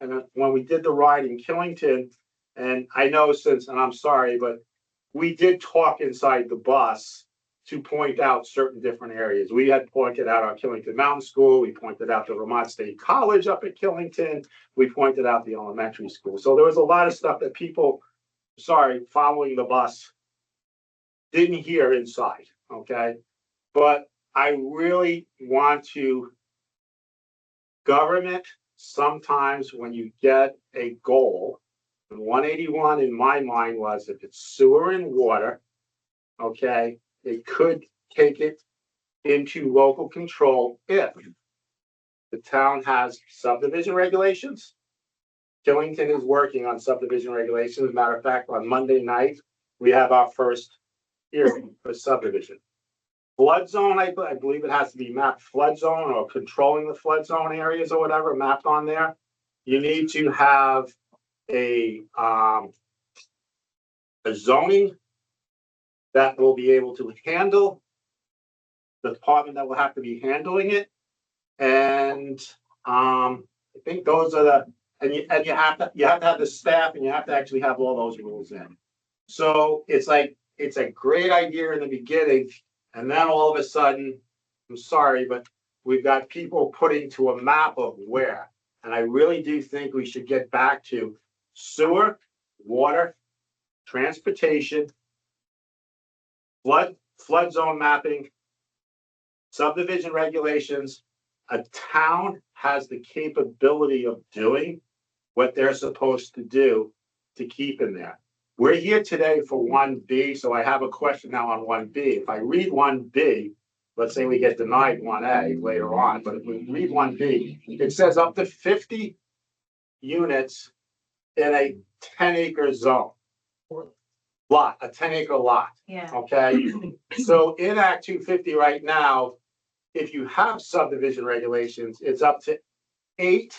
And when we did the ride in Killington, and I know since, and I'm sorry, but we did talk inside the bus to point out certain different areas. We had pointed out our Killington Mountain School. We pointed out the Vermont State College up at Killington. We pointed out the elementary school. So there was a lot of stuff that people, sorry, following the bus didn't hear inside, okay? But I really want to, government, sometimes when you get a goal, and 181 in my mind was if it's sewer and water, okay, it could take it into local control if the town has subdivision regulations. Killington is working on subdivision regulations. As a matter of fact, on Monday night, we have our first hearing for subdivision. Flood zone, I believe it has to be mapped flood zone or controlling the flood zone areas or whatever mapped on there. You need to have a zoning that will be able to handle the department that will have to be handling it. And I think those are the, and you have to have the staff and you have to actually have all those rules in. So it's like, it's a great idea in the beginning. And then all of a sudden, I'm sorry, but we've got people putting to a map of where. And I really do think we should get back to sewer, water, transportation, flood zone mapping, subdivision regulations. A town has the capability of doing what they're supposed to do to keep in there. We're here today for 1B, so I have a question now on 1B. If I read 1B, let's say we get denied 1A later on, but if we read 1B, it says up to 50 units in a 10-acre zone. Lot, a 10-acre lot. Yeah. Okay, so in Act 250 right now, if you have subdivision regulations, it's up to 8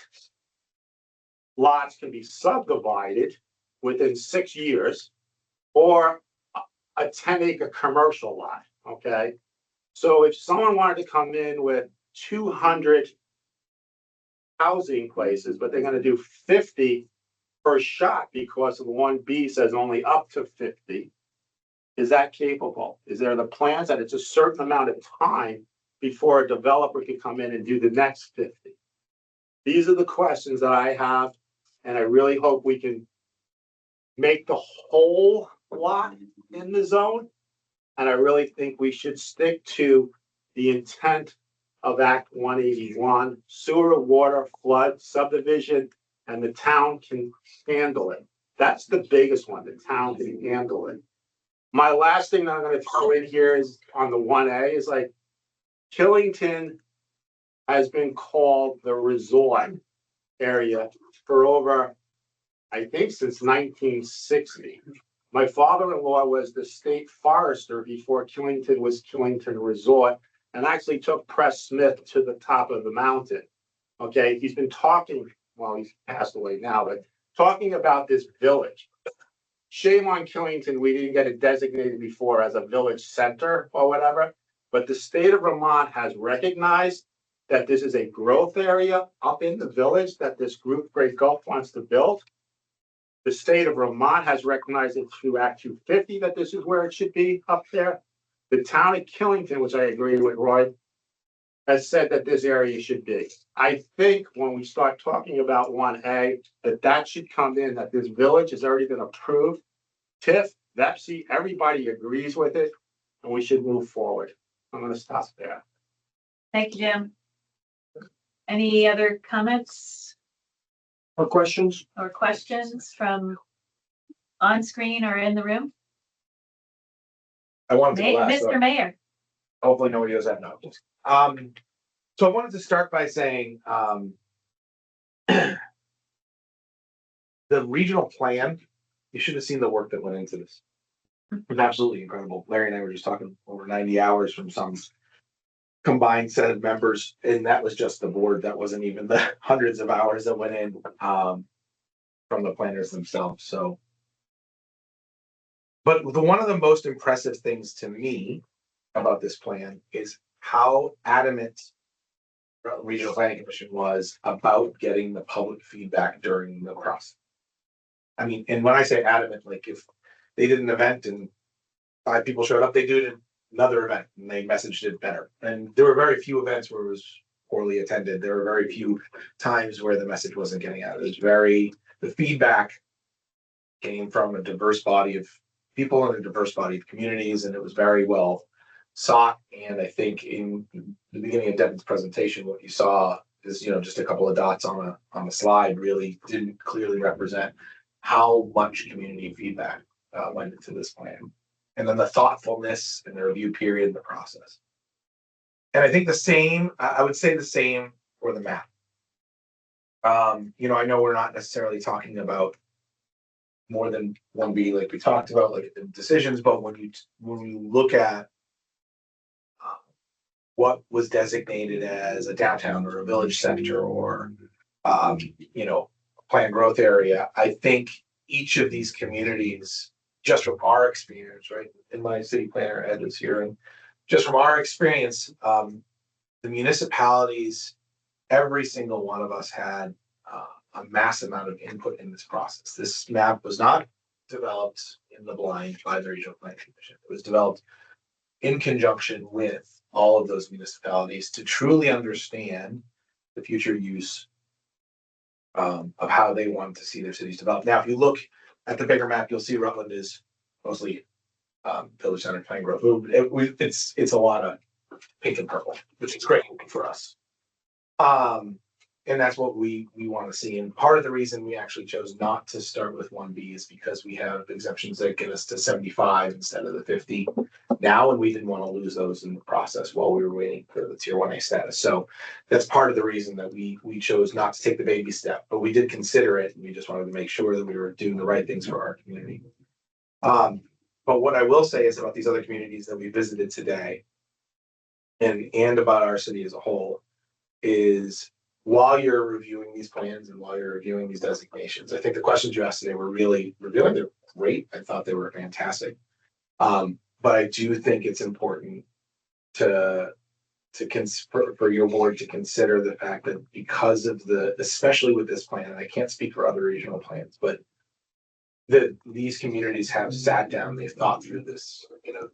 lots can be subdivided within 6 years, or a 10-acre commercial lot. Okay, so if someone wanted to come in with 200 housing places, but they're going to do 50 per shot because of 1B says only up to 50. Is that capable? Is there the plans that it's a certain amount of time before a developer can come in and do the next 50? These are the questions that I have, and I really hope we can make the whole lot in the zone. And I really think we should stick to the intent of Act 181, sewer, water, flood, subdivision, and the town can handle it. That's the biggest one. The town can handle it. My last thing that I'm going to throw in here is on the 1A is like Killington has been called the resort area for over, I think, since 1960. My father-in-law was the state forester before Killington was Killington Resort, and actually took Press Smith to the top of the mountain. Okay, he's been talking, well, he's passed away now, but talking about this village. Shame on Killington, we didn't get it designated before as a village center or whatever, but the state of Vermont has recognized that this is a growth area up in the village that this group, Great Gulf, wants to build. The state of Vermont has recognized it through Act 250 that this is where it should be up there. The town of Killington, which I agree with Roy, has said that this area should be. I think when we start talking about 1A, that should come in, that this village has already been approved. TIF, VEPC, everybody agrees with it, and we should move forward. I'm going to stop there. Thank you, Jim. Any other comments Or questions? or questions from on screen or in the room? I wanted to go last, so Mr. Mayor. hopefully nobody does that now. So I wanted to start by saying, the regional plan, you should have seen the work that went into this. It was absolutely incredible. Larry and I were just talking over 90 hours from some combined set of members, and that was just the board. That wasn't even the hundreds of hours that went in from the planners themselves. So, but one of the most impressive things to me about this plan is how adamant Regional Planning Commission was about getting the public feedback during the process. I mean, and when I say adamant, like if they did an event and 5 people showed up, they did another event and they messaged it better. And there were very few events where it was poorly attended. There were very few times where the message wasn't getting out. It was the feedback came from a diverse body of people and a diverse body of communities, and it was very well sought. And I think in the beginning of Devin's presentation, what you saw is, just a couple of dots on a slide really didn't clearly represent how much community feedback went into this plan. And then the thoughtfulness and the review period in the process. And I think I would say the same for the map. I know we're not necessarily talking about more than 1B like we talked about, like decisions, but when you look at what was designated as a downtown or a village center or planned growth area, I think each of these communities, just from our experience, right? And my city planner Ed is here, and just from our experience, the municipalities, every single one of us had a mass amount of input in this process. This map was not developed in the blind by the Regional Planning Commission. It was developed in conjunction with all of those municipalities to truly understand the future use of how they want to see their cities develop. Now, if you look at the bigger map, you'll see Rutland is mostly village center planned growth. It's a lot of pink and purple, which is great for us. And that's what we want to see. And part of the reason we actually chose not to start with 1B is because we have exemptions that get us to 75 instead of the 50 now, and we didn't want to lose those in the process while we were waiting for the tier 1A status. So that's part of the reason that we chose not to take the baby step, but we did consider it, and we just wanted to make sure that we were doing the right things for our community. But what I will say is about these other communities that we visited today and about our city as a whole is, while you're reviewing these plans and while you're reviewing these designations, I think the questions you asked today were really revealing. They're great. I thought they were fantastic. But I do think it's important for your board to consider the fact that because of especially with this plan, and I can't speak for other regional plans, but these communities have sat down, they've thought through this,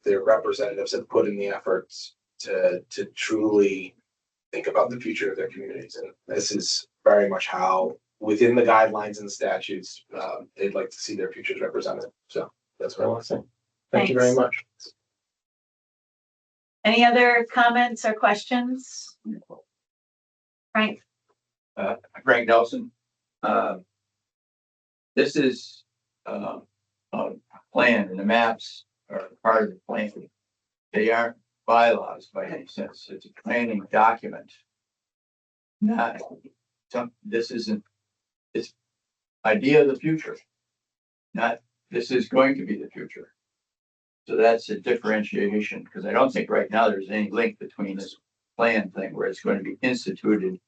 their representatives have put in the efforts to truly think about the future of their communities. And this is very much how, within the guidelines and statutes, they'd like to see their futures represented. So that's what I want to say. Thank you very much. Any other comments or questions? Frank? Frank Nelson. This is a plan, and the maps are part of the plan. They aren't bylaws by any sense. It's a planning document. This isn't, it's idea of the future. Not this is going to be the future. So that's a differentiation, because I don't think right now there's any link between this plan thing where it's going to be instituted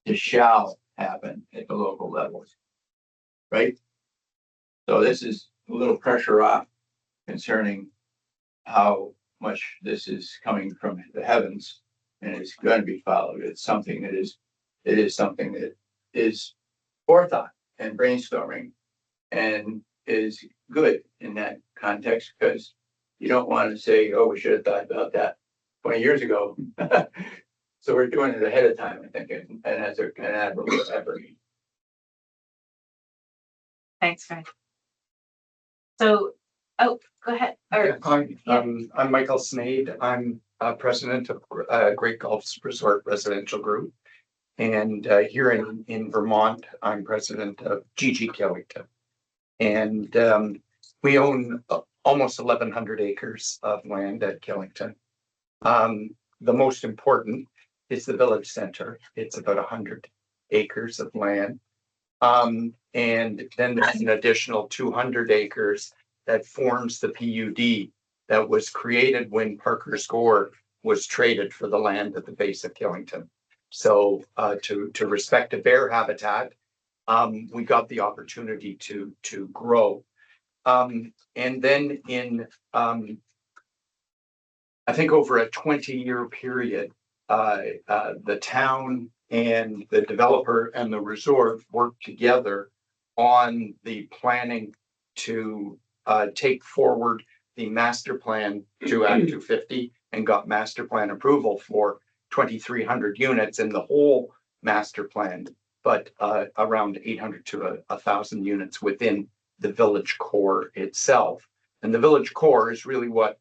to shall happen at the local levels. Right? So this is a little pressure off concerning how much this is coming from the heavens and it's going to be followed. It's something that is forethought and brainstorming and is good in that context, because you don't want to say, oh, we should have thought about that 20 years ago. So we're doing it ahead of time, I think, and that's an admirable effort. Thanks, Frank. So, go ahead. I'm Michael Snade. I'm president of Great Gulf Resort Residential Group. And here in Vermont, I'm president of GG Killington. And we own almost 1,100 acres of land at Killington. The most important is the village center. It's about 100 acres of land. And then there's an additional 200 acres that forms the PUD that was created when Parker's Gore was traded for the land at the base of Killington. So to respect a bear habitat, we got the opportunity to grow. And then in I think over a 20-year period, the town and the developer and the resort worked together on the planning to take forward the master plan to Act 250 and got master plan approval for 2,300 units in the whole master plan, but around 800 to 1,000 units within the village core itself. And the village core is really what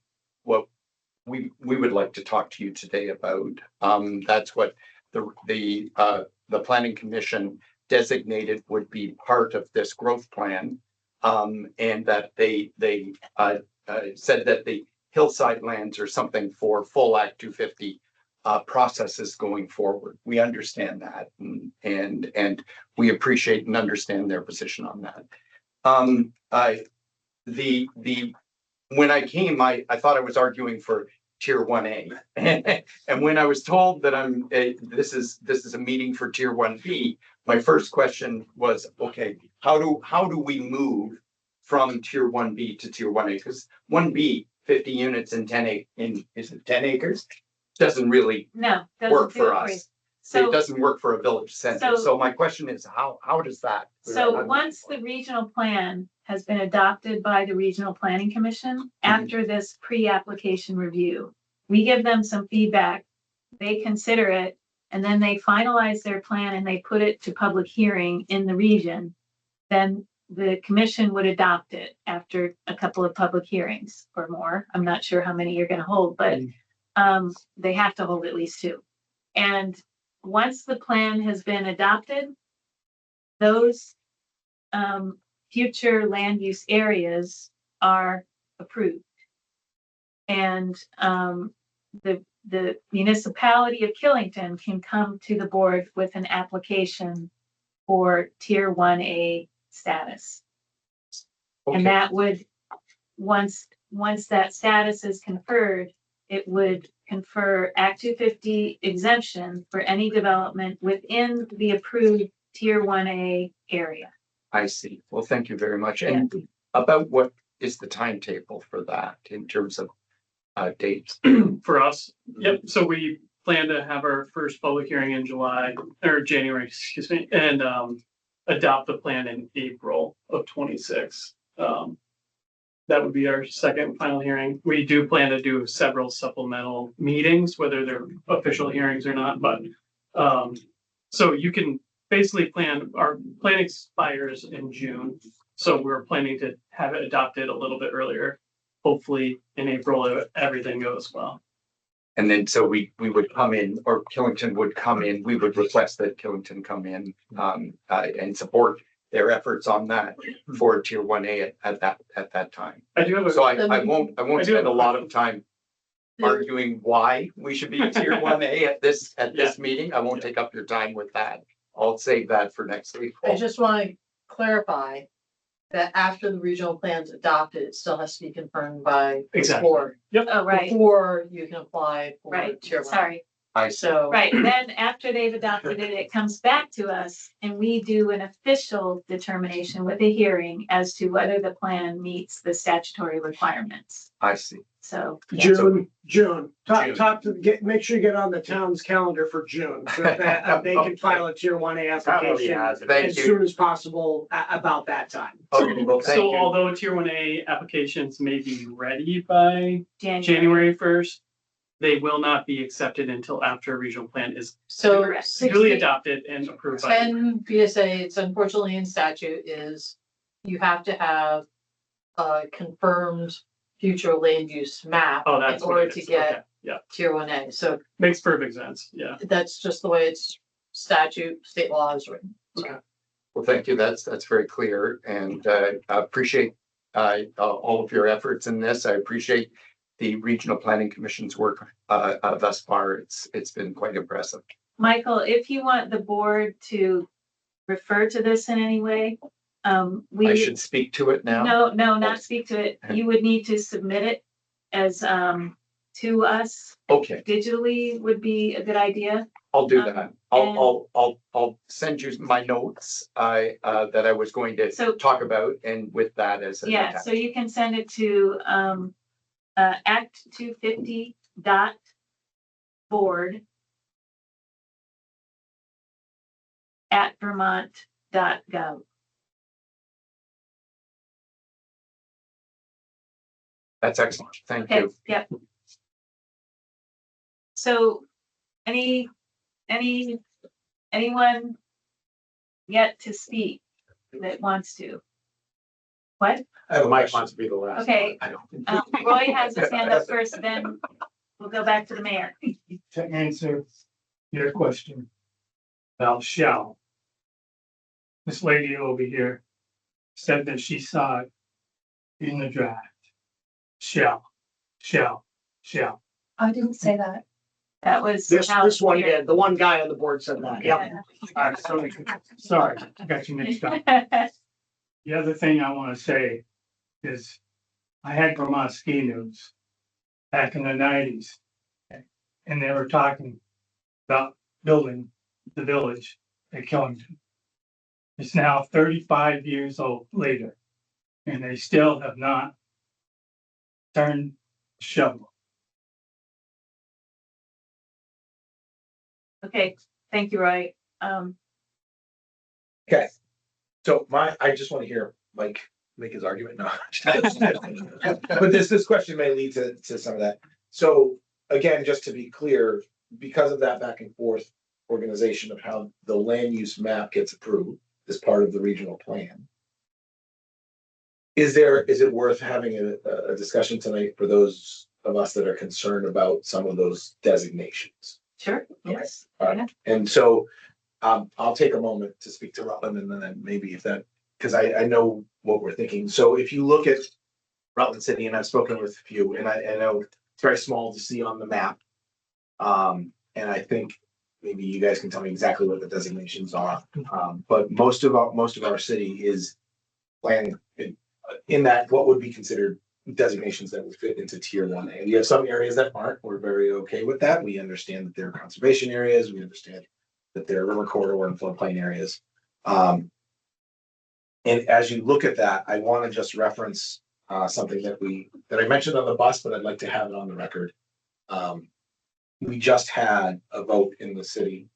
we would like to talk to you today about. That's what the planning commission designated would be part of this growth plan, and that they said that the hillside lands are something for full Act 250 processes going forward. We understand that, and we appreciate and understand their position on that. When I came, I thought I was arguing for Tier 1A, and when I was told that this is a meeting for Tier 1B, my first question was, okay, how do we move from Tier 1B to Tier 1A? Because 1B, 50 units in 10 acres, doesn't really work for us. It doesn't work for a village center. So my question is, how does that? So once the regional plan has been adopted by the Regional Planning Commission, after this pre-application review, we give them some feedback, they consider it, and then they finalize their plan and they put it to public hearing in the region. Then the commission would adopt it after a couple of public hearings or more. I'm not sure how many you're going to hold, but they have to hold at least 2. And once the plan has been adopted, those future land use areas are approved. And the municipality of Killington can come to the board with an application for Tier 1A status. Okay. And that would, once that status is conferred, it would confer Act 250 exemption for any development within the approved Tier 1A area. I see. Well, thank you very much. And about what is the timetable for that in terms of dates? For us, yep. So we plan to have our first public hearing in January, excuse me, and adopt the plan in April of 26. That would be our second final hearing. We do plan to do several supplemental meetings, whether they're official hearings or not, but so you can basically our plan expires in June. So we're planning to have it adopted a little bit earlier, hopefully in April if everything goes well. And then so we would come in, or Killington would come in, we would request that Killington come in and support their efforts on that for Tier 1A at that time. I do have so I won't spend a lot of time arguing why we should be Tier 1A at this meeting. I won't take up your time with that. I'll save that for next week. I just want to clarify that after the regional plan's adopted, it still has to be confirmed by the board. Yep. Oh, right. Before you can apply for Tier 1. Sorry. So right. Then after they've adopted it, it comes back to us and we do an official determination with a hearing as to whether the plan meets the statutory requirements. I see. So June. Make sure you get on the town's calendar for June so that they can file a Tier 1A application as soon as possible about that time. Okay, well, thank you. Although Tier 1A applications may be ready by January 1st, they will not be accepted until after a regional plan is duly adopted and approved. 10 BSA, it's unfortunately in statute, is you have to have a confirmed future land use map in order to get Tier 1A. So makes perfect sense. Yeah. That's just the way it's state law is written. Okay. Well, thank you. That's very clear, and I appreciate all of your efforts in this. I appreciate the Regional Planning Commission's work thus far. It's been quite impressive. Michael, if you want the board to refer to this in any way, I should speak to it now? No, not speak to it. You would need to submit it as to us Okay, digitally would be a good idea. I'll do that. and- I'll send you my notes, that I was going to So- talk about, and with that as an Yeah, so you can send it to, act250.board@vermont.gov. That's excellent. Thank Okay, you. yep. So, anyone yet to speak that wants to? What? Mike wants to be the last. Okay, I don't. Roy has his hand up first, then we'll go back to the mayor. To answer your question about shall. This lady over here said that she saw it in the draft. Shall. I didn't say that. That was. This how- one did, the one guy on the board said that, yep. All right, sorry, I got you mixed up. The other thing I want to say is I had Vermont Ski News back in the 90s. And they were talking about building the village at Killington. It's now 35 years old later, and they still have not turned the shovel. Okay, thank you, Roy. Okay. So I just want to hear Mike make his argument. No. But this question may lead to some of that. So again, just to be clear, because of that back and forth organization of how the land use map gets approved as part of the regional plan. Is it worth having a discussion tonight for those of us that are concerned about some of those designations? Sure, yes. All right. And so I'll take a moment to speak to Rutland, and then maybe if that, because I know what we're thinking. So if you look at Rutland City, and I've spoken with a few, and I know it's very small to see on the map. And I think maybe you guys can tell me exactly what the designations are. But most of our city is land in that what would be considered designations that would fit into tier 1A. We have some areas that aren't. We're very okay with that. We understand that they're conservation areas. We understand that they're river corridor and floodplain areas. And as you look at that, I want to just reference something that I mentioned on the bus, but I'd like to have it on the record. We just had a vote in the city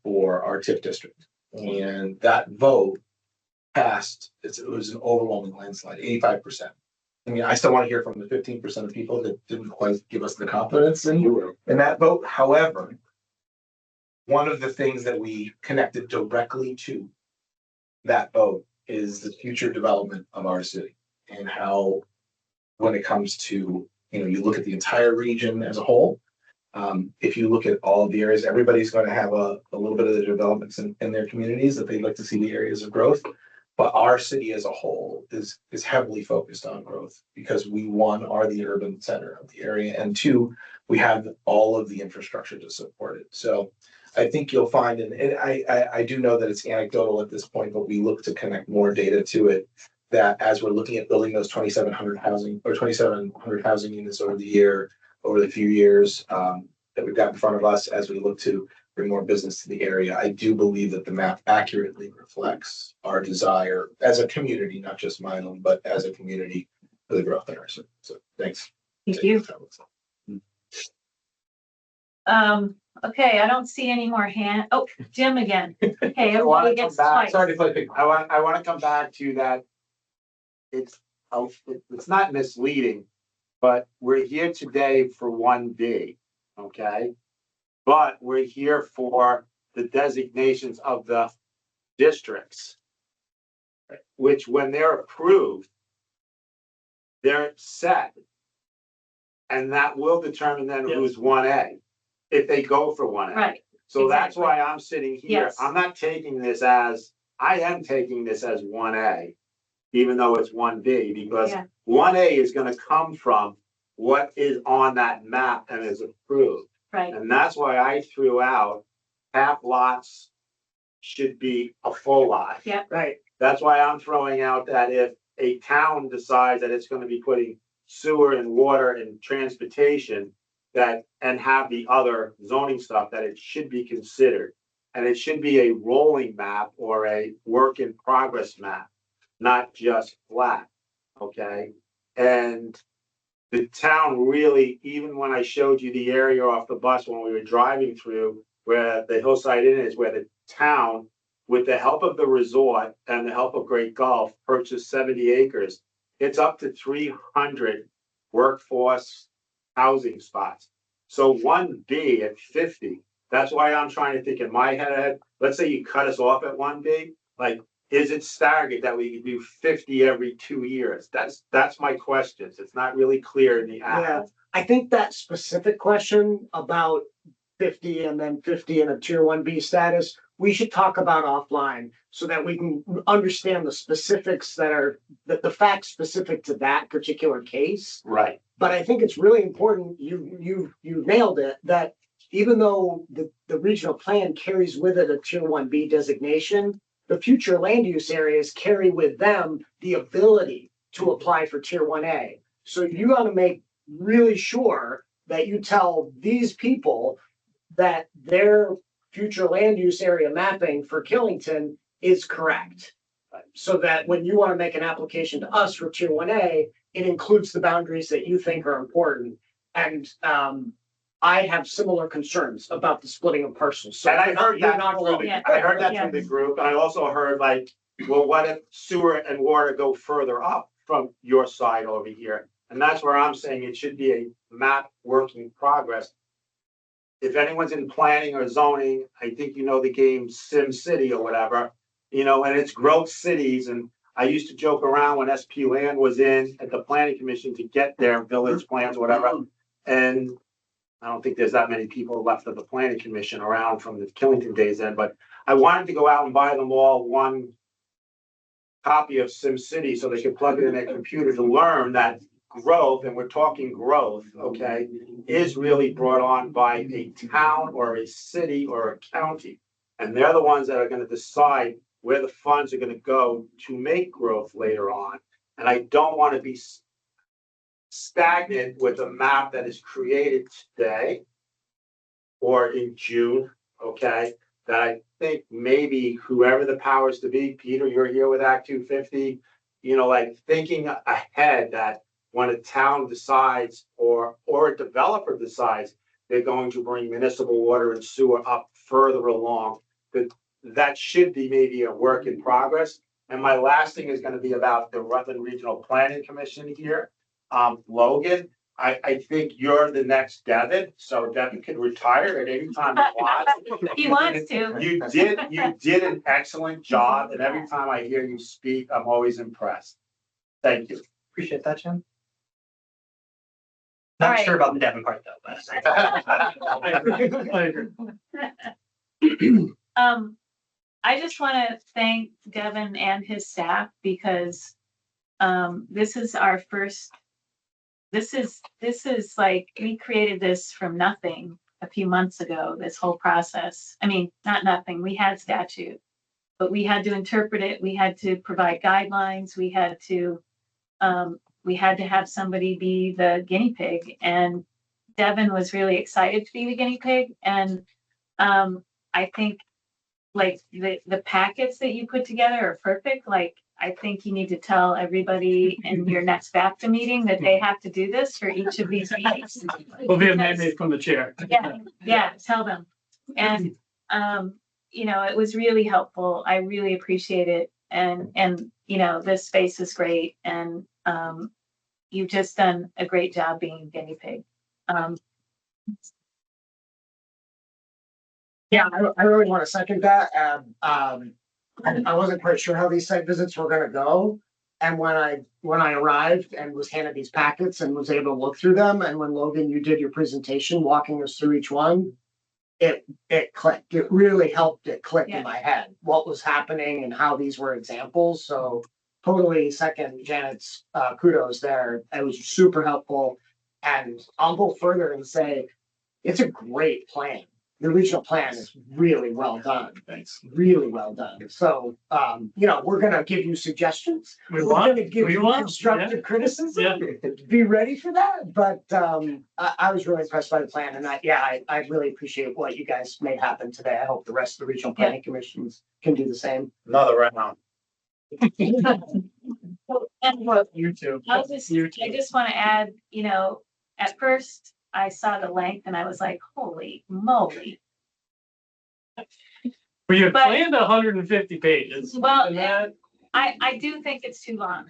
for our TIF district, and that vote passed. It was an overwhelming landslide, 85%. I mean, I still want to hear from the 15% of people that didn't quite give us the confidence in that vote. However, one of the things that we connected directly to that vote is the future development of our city, and how, when it comes to, you look at the entire region as a whole. If you look at all of the areas, everybody's going to have a little bit of the developments in their communities that they'd like to see the areas of growth. But our city as a whole is heavily focused on growth because we, one, are the urban center of the area, and two, we have all of the infrastructure to support it. So I think you'll find, and I do know that it's anecdotal at this point, but we look to connect more data to it, that as we're looking at building those 2,700 housing units over the few years that we've got in front of us, as we look to bring more business to the area, I do believe that the map accurately reflects our desire as a community, not just mine own, but as a community for the growth in our city. So thanks. Thank you. Okay, I don't see any more hand. Oh, Jim again. Okay, I want everybody to come gets back. twice. Sorry to play ping pong. I want to come back to that. It's not misleading, but we're here today for 1B, okay? But we're here for the designations of the districts, which when they're approved, they're set. And that will determine then who's 1A, if they go for 1A. Right. So that's exactly. why I'm sitting here. Yes. I am taking this as 1A, even though it's 1B, because Yeah. 1A is gonna come from what is on that map and is approved. Right, And that's why I threw out half lots should be a full lot. Yep. Right, That's why I'm throwing out that if a town decides that it's gonna be putting sewer and water and transportation, that, and have the other zoning stuff, that it should be considered. And it should be a rolling map or a work in progress map, not just flat, okay? And the town really, even when I showed you the area off the bus when we were driving through, where the Hillside Inn is, where the town, with the help of the resort and the help of Great Gulf, purchased 70 acres. It's up to 300 workforce housing spots. So 1B at 50, that's why I'm trying to think in my head, let's say you cut us off at 1B, like, is it staggered that we could do 50 every 2 years? That's my questions. It's not really clear in the Yeah, act. I think that specific question about 50 and then 50 in a tier 1B status, we should talk about offline so that we can understand the specifics that are the facts specific to that particular case. Right. But I think it's really important, you nailed it, that even though the regional plan carries with it a tier 1B designation, the future land use areas carry with them the ability to apply for tier 1A. So you got to make really sure that you tell these people that their future land use area mapping for Killington is correct. So that when you want to make an application to us for tier 1A, it includes the boundaries that you think are important. And I have similar concerns about the splitting of parcels. So And I heard you're that not through alone. the, I heard that through the group, and I also heard like, well, what if sewer and water go further up from your side over here? And that's where I'm saying it should be a map work in progress. If anyone's in planning or zoning, I think you know the game Sim City or whatever, and it's growth cities. And I used to joke around when SP Land was in at the planning commission to get their village plans or whatever. And I don't think there's that many people left of the planning commission around from the Killington days then, but I wanted to go out and buy them all one copy of Sim City so they could plug it in their computer to learn that growth, and we're talking growth, okay, is really brought on by a town or a city or a county. And they're the ones that are gonna decide where the funds are gonna go to make growth later on. And I don't wanna be stagnant with a map that is created today or in June, okay, that I think maybe whoever the powers to be, Peter, you're here with Act 250, like thinking ahead that when a town decides or a developer decides they're going to bring municipal water and sewer up further along, that should be maybe a work in progress. And my last thing is going to be about the Rutland Regional Planning Commission here. Logan, I think you're the next Devin, so Devin can retire at any time he wants. He wants to. You did an excellent job, and every time I hear you speak, I'm always impressed. Thank you. Appreciate that, Jim. All Not right. sure about the Devon part though, but. I agree. I just want to thank Devin and his staff because this is our first. This is like, we created this from nothing a few months ago, this whole process. I mean, not nothing, we had statute, but we had to interpret it. We had to provide guidelines. We had to have somebody be the guinea pig, and Devin was really excited to be the guinea pig. And I think like the packets that you put together are perfect. Like, I think you need to tell everybody in your next BAFTA meeting that they have to do this for each of these meetings. Will be a mandate from the chair. Yeah, tell them. And, it was really helpful. I really appreciate it. And, this space is great. And, you've just done a great job being a guinea pig. Yeah, I really want to second that. I wasn't quite sure how these site visits were gonna go. And when I arrived and was handed these packets and was able to look through them, and when Logan, you did your presentation, walking us through each one, it clicked. It really helped it click in my head, what was happening and how these were examples. So totally second Janet's kudos there. It was super helpful. And I'll go further and say, it's a great plan. the regional plan is really well done. Thanks. Really well done. So, we're gonna give you suggestions. We We're want, gonna give we you want, constructive criticism. yeah. Be ready for that. But I was really impressed by the plan, and I really appreciate what you guys made happen today. I hope the rest of the regional planning commissions can do the same. Another round. And You too. I You too. just want to add, at first I saw the length and I was like, holy moly. We had But- planned 150 pages. Well, and that, I do think it's too long.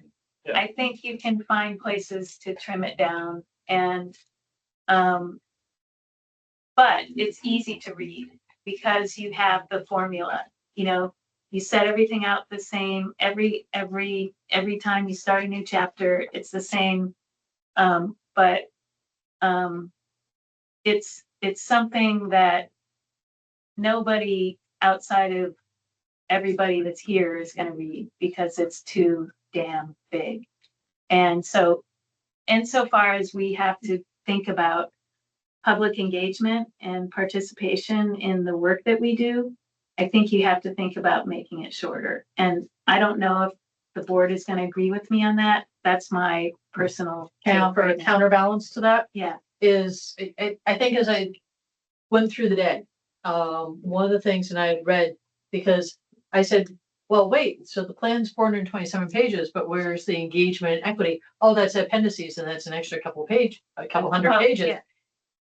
Yeah. I think you can find places to trim it down and, but it's easy to read because you have the formula, you set everything out the same every time you start a new chapter, it's the same. But it's something that nobody outside of everybody that's here is going to read because it's too damn big. And so, insofar as we have to think about public engagement and participation in the work that we do, I think you have to think about making it shorter. And I don't know if the board is going to agree with me on that. That's my personal. Now, for a counterbalance to that Yeah. is, I think as I went through the day, one of the things that I had read, because I said, well, wait, so the plan's 427 pages, but where's the engagement and equity? Oh, that's appendices, and that's an extra couple hundred Oh, pages. yeah.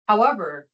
However,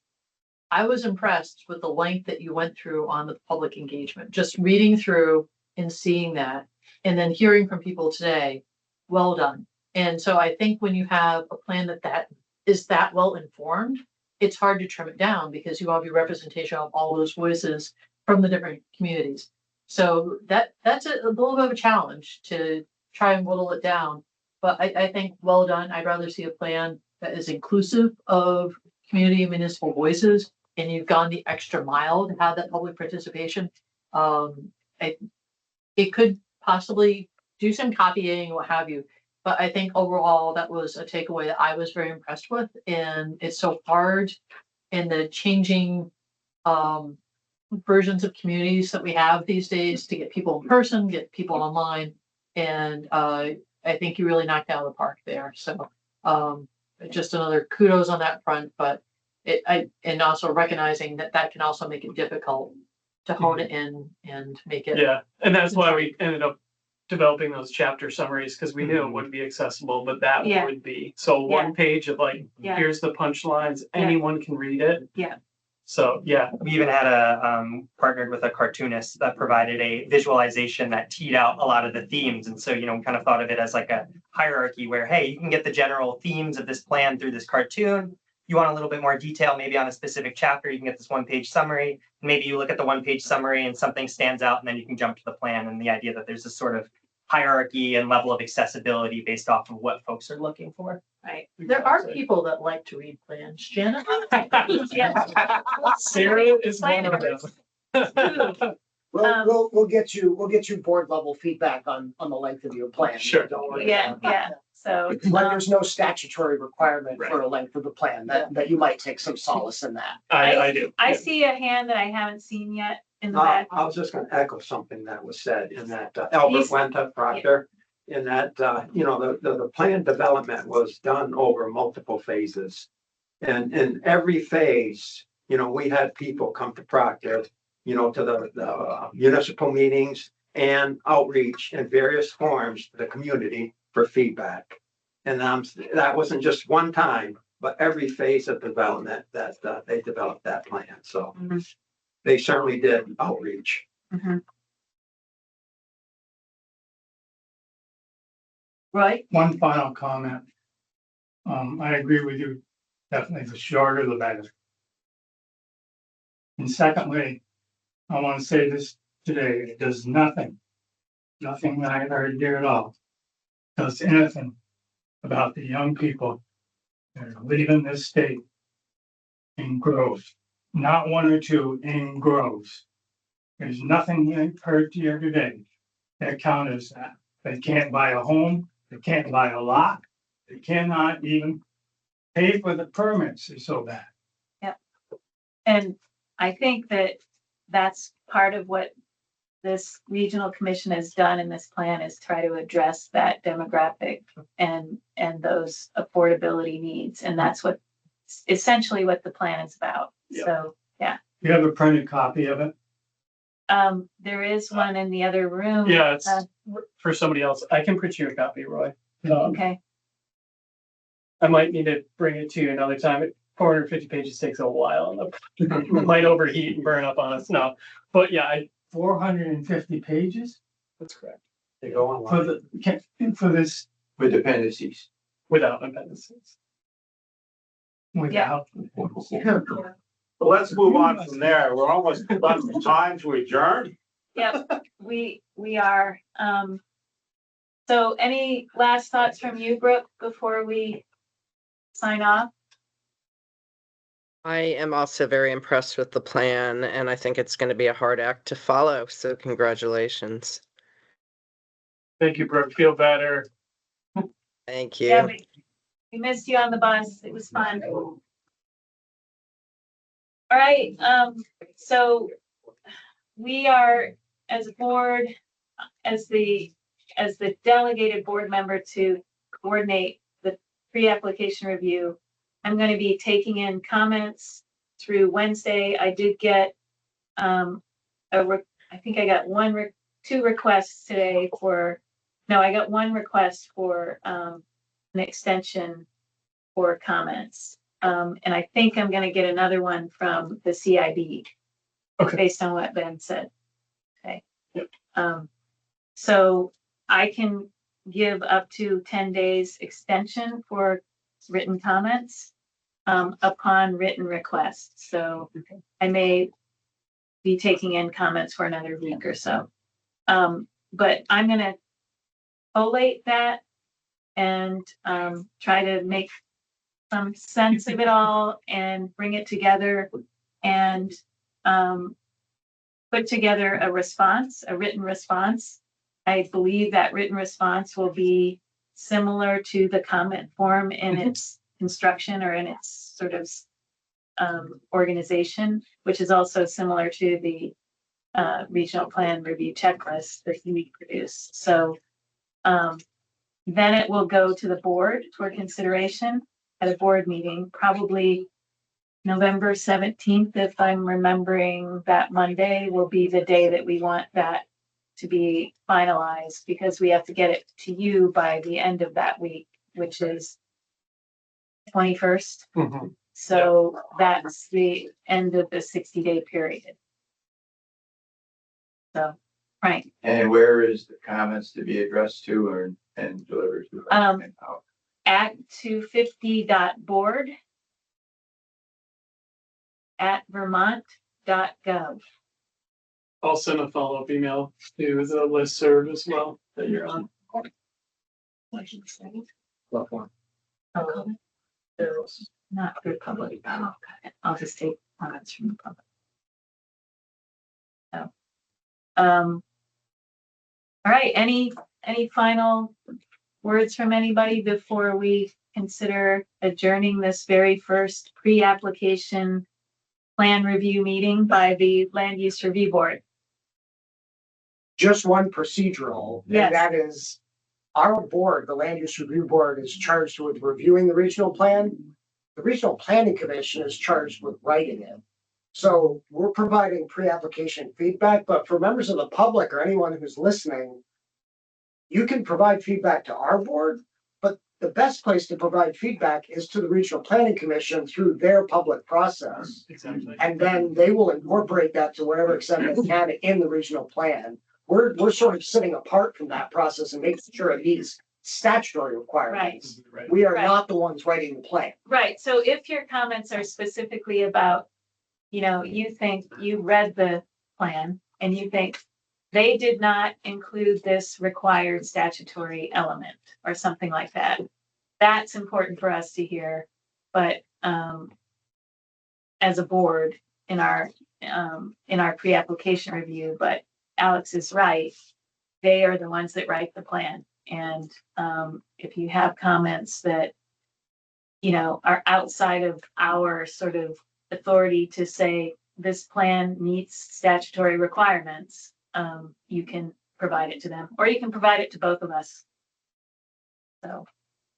I was impressed with the length that you went through on the public engagement, just reading through and seeing that, and then hearing from people today, well done. And so I think when you have a plan that is that well informed, it's hard to trim it down because you have your representation of all those voices from the different communities. So that's a little bit of a challenge to try and whittle it down. But I think well done. I'd rather see a plan that is inclusive of community and municipal voices, and you've gone the extra mile to have that public participation. It could possibly do some copying, what have you. But I think overall that was a takeaway that I was very impressed with. And it's so hard in the changing versions of communities that we have these days to get people in person, get people online. And I think you really knocked out of the park there. So just another kudos on that front, but and also recognizing that can also make it difficult to hone it in and make it. yeah, and that's why we ended up developing those chapter summaries because we knew it wouldn't be accessible, but that Yeah. would be. So one page of like, Yeah. here's the punchlines, Yeah. anyone can read it. Yeah. So yeah, We even had partnered with a cartoonist that provided a visualization that teed out a lot of the themes. And so, kind of thought of it as like a hierarchy where, hey, you can get the general themes of this plan through this cartoon. You want a little bit more detail, maybe on a specific chapter, you can get this one-page summary. Maybe you look at the one-page summary and something stands out, and then you can jump to the plan. And the idea that there's this sort of hierarchy and level of accessibility based off of what folks are looking for. Right. There are people that like to read plans, Janet. Yeah. Sarah is one of them. We'll get you board level feedback on the length of your plan. Sure. Don't worry. Yeah, about that. yeah. So, But there's no statutory requirement for a length of the plan that you might take some solace in that. I do. I see a hand that I haven't seen yet in the back. I was just gonna echo something that was said in that Albert Wenta, Proctor, in that, the plan development was done over multiple phases. And in every phase, we had people come to Proctor, to the municipal meetings and outreach in various forms to the community for feedback. And that wasn't just one time, but every phase of development that they developed that plan. So they certainly did outreach. Right. One final comment. I agree with you. Definitely the shorter the better. And secondly, I want to say this today, it does nothing that I heard here at all, does anything about the young people that are leaving this state in groves, not one or two, in groves. There's nothing you heard here today that counters that. They can't buy a home, they can't buy a lot, they cannot even pay for the permits, they're so bad. Yep. And I think that that's part of what this regional commission has done in this plan is try to address that demographic and those affordability needs. And that's what essentially what the plan is about. Yeah. So, yeah. You have a printed copy of it? There is one in the other room. Yeah, it's for somebody else. I can print you a copy, Roy. Okay. I might need to bring it to you another time. 450 pages takes a while. It might overheat and burn up on us. No, but yeah, 450 pages that's correct. They go online. for this With dependencies. Without appendices. without. Let's move on from there. We're almost done with time to adjourn. Yep, we are. So any last thoughts from you, Brooke, before we sign off? I am also very impressed with the plan, and I think it's going to be a hard act to follow. So congratulations. Thank you, Brooke. Feel better. Thank you. Yeah, we missed you on the bus. It was fun. All right, so we are, as a board, as the delegated board member to coordinate the pre-application review, I'm going to be taking in comments through Wednesday. I did get, I think I got two requests today I got one request for an extension for comments. And I think I'm going to get another one from the CIB, based on what Ben said. Okay. Yep. So I can give up to 10 days extension for written comments upon written request. So I may be taking in comments for another week or so. But I'm going to collate that and try to make some sense of it all and bring it together and put together a response, a written response. I believe that written response will be similar to the comment form in its construction or in its sort of organization, which is also similar to the regional plan review checklist that we produce. So then it will go to the board for consideration at a board meeting, probably November 17th, if I'm remembering that Monday will be the day that we want that to be finalized, because we have to get it to you by the end of that week, which is 21st. Mhm. So that's the end of the 60-day period. So, right. And where is the comments to be addressed to and delivered to? Act250.board @vermont.gov. I'll send a follow-up email to the listserv as well that you're on. Love one. Not for public. Oh, got it. I'll just take comments from the public. So, all right. Any final words from anybody before we consider adjourning this very first pre-application plan review meeting by the Land Use Review Board? Just one procedural, Yes. and that is our board, the Land Use Review Board, is charged with reviewing the regional plan. The Regional Planning Commission is charged with writing it. So we're providing pre-application feedback, but for members of the public or anyone who's listening, you can provide feedback to our board, but the best place to provide feedback is to the Regional Planning Commission through their public process. Exactly. And then they will incorporate that to whatever extent they can in the regional plan. We're sort of sitting apart from that process and making sure it meets statutory requirements. Right. We are Right. not the ones writing the plan. Right. So if your comments are specifically about, you think you read the plan and you think they did not include this required statutory element or something like that, that's important for us to hear. But as a board in our pre-application review, but Alex is right. They are the ones that write the plan. And if you have comments that, are outside of our sort of authority to say, this plan meets statutory requirements, you can provide it to them, or you can provide it to both of us. So,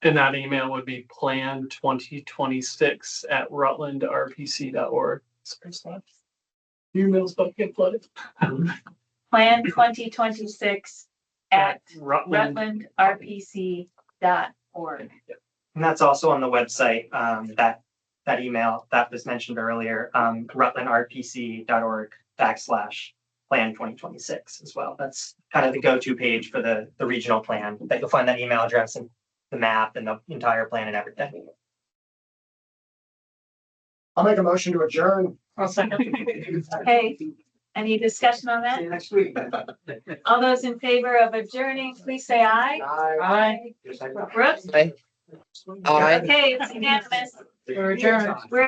And that email would be plan2026@rutlandrpc.org. Emails don't get flooded. plan 2026 at Rutland. rutlandrpc.org. And that's also on the website, that email that was mentioned earlier, rutlandrpc.org/plan 2026 as well. That's kind of the go-to page for the regional plan, that you'll find that email address and the map and the entire plan and everything. I'll make a motion to adjourn. I'll second. Okay, any discussion on that? See you next week. All those in favor of adjourning, please say aye. Aye. Brooks? Aye. Aye. Okay, it's unanimous. We're adjourned. We're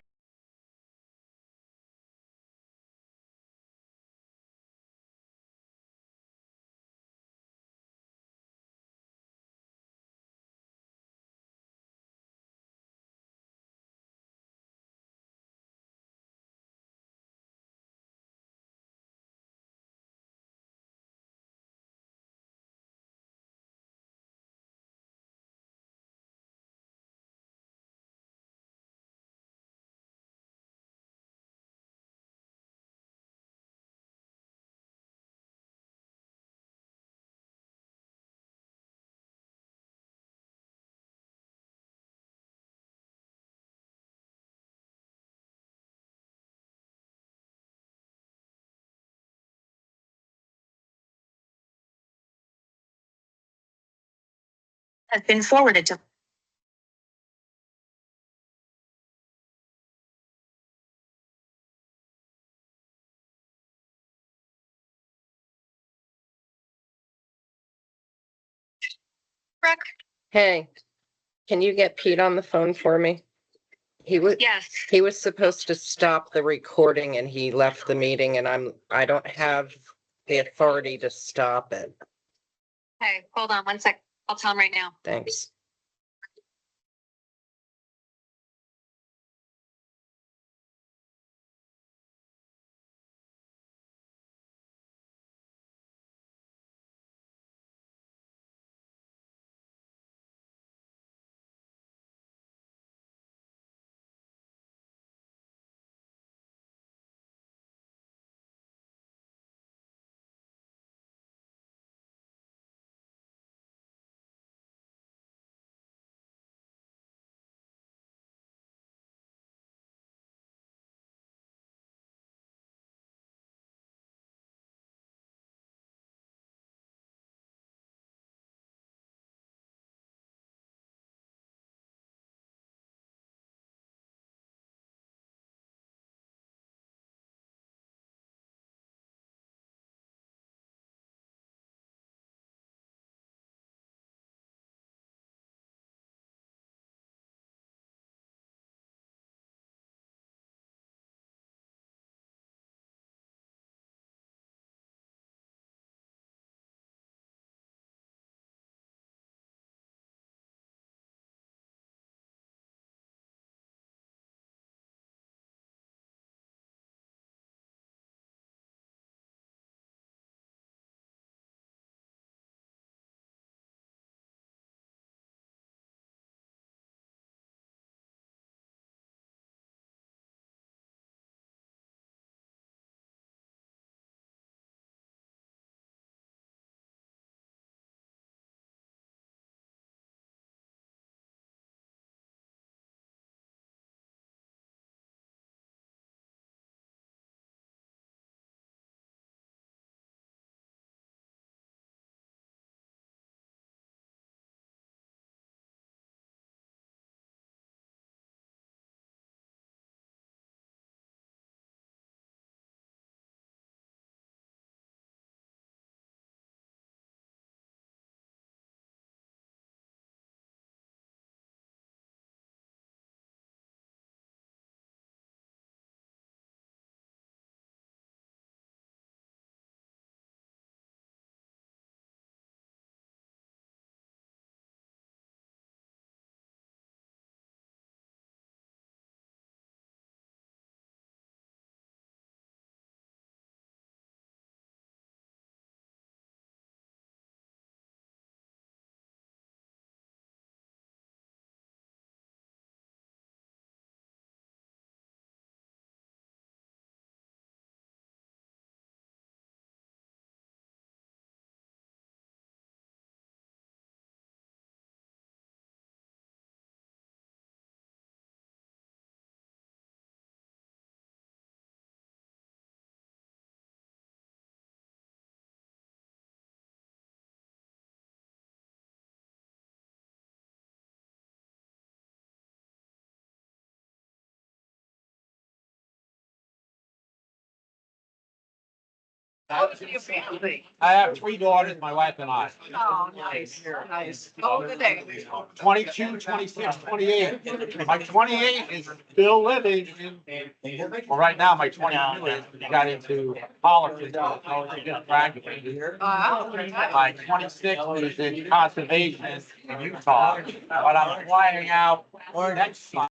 Has been forwarded to Hey, can you get Pete on the phone for me? He was supposed to stop the recording and he left the meeting and I don't have the authority to stop it. Okay, hold on one sec. I'll tell him right now. Thanks. I have 3 daughters, my wife and I. Oh, nice, nice. Oh, good day. 22, 26, 28. My 28 is still living in, well, right now, my 22 is, he got into politics, so he just graduated. My 26 is in conservation in Utah, but I'm flying out next month.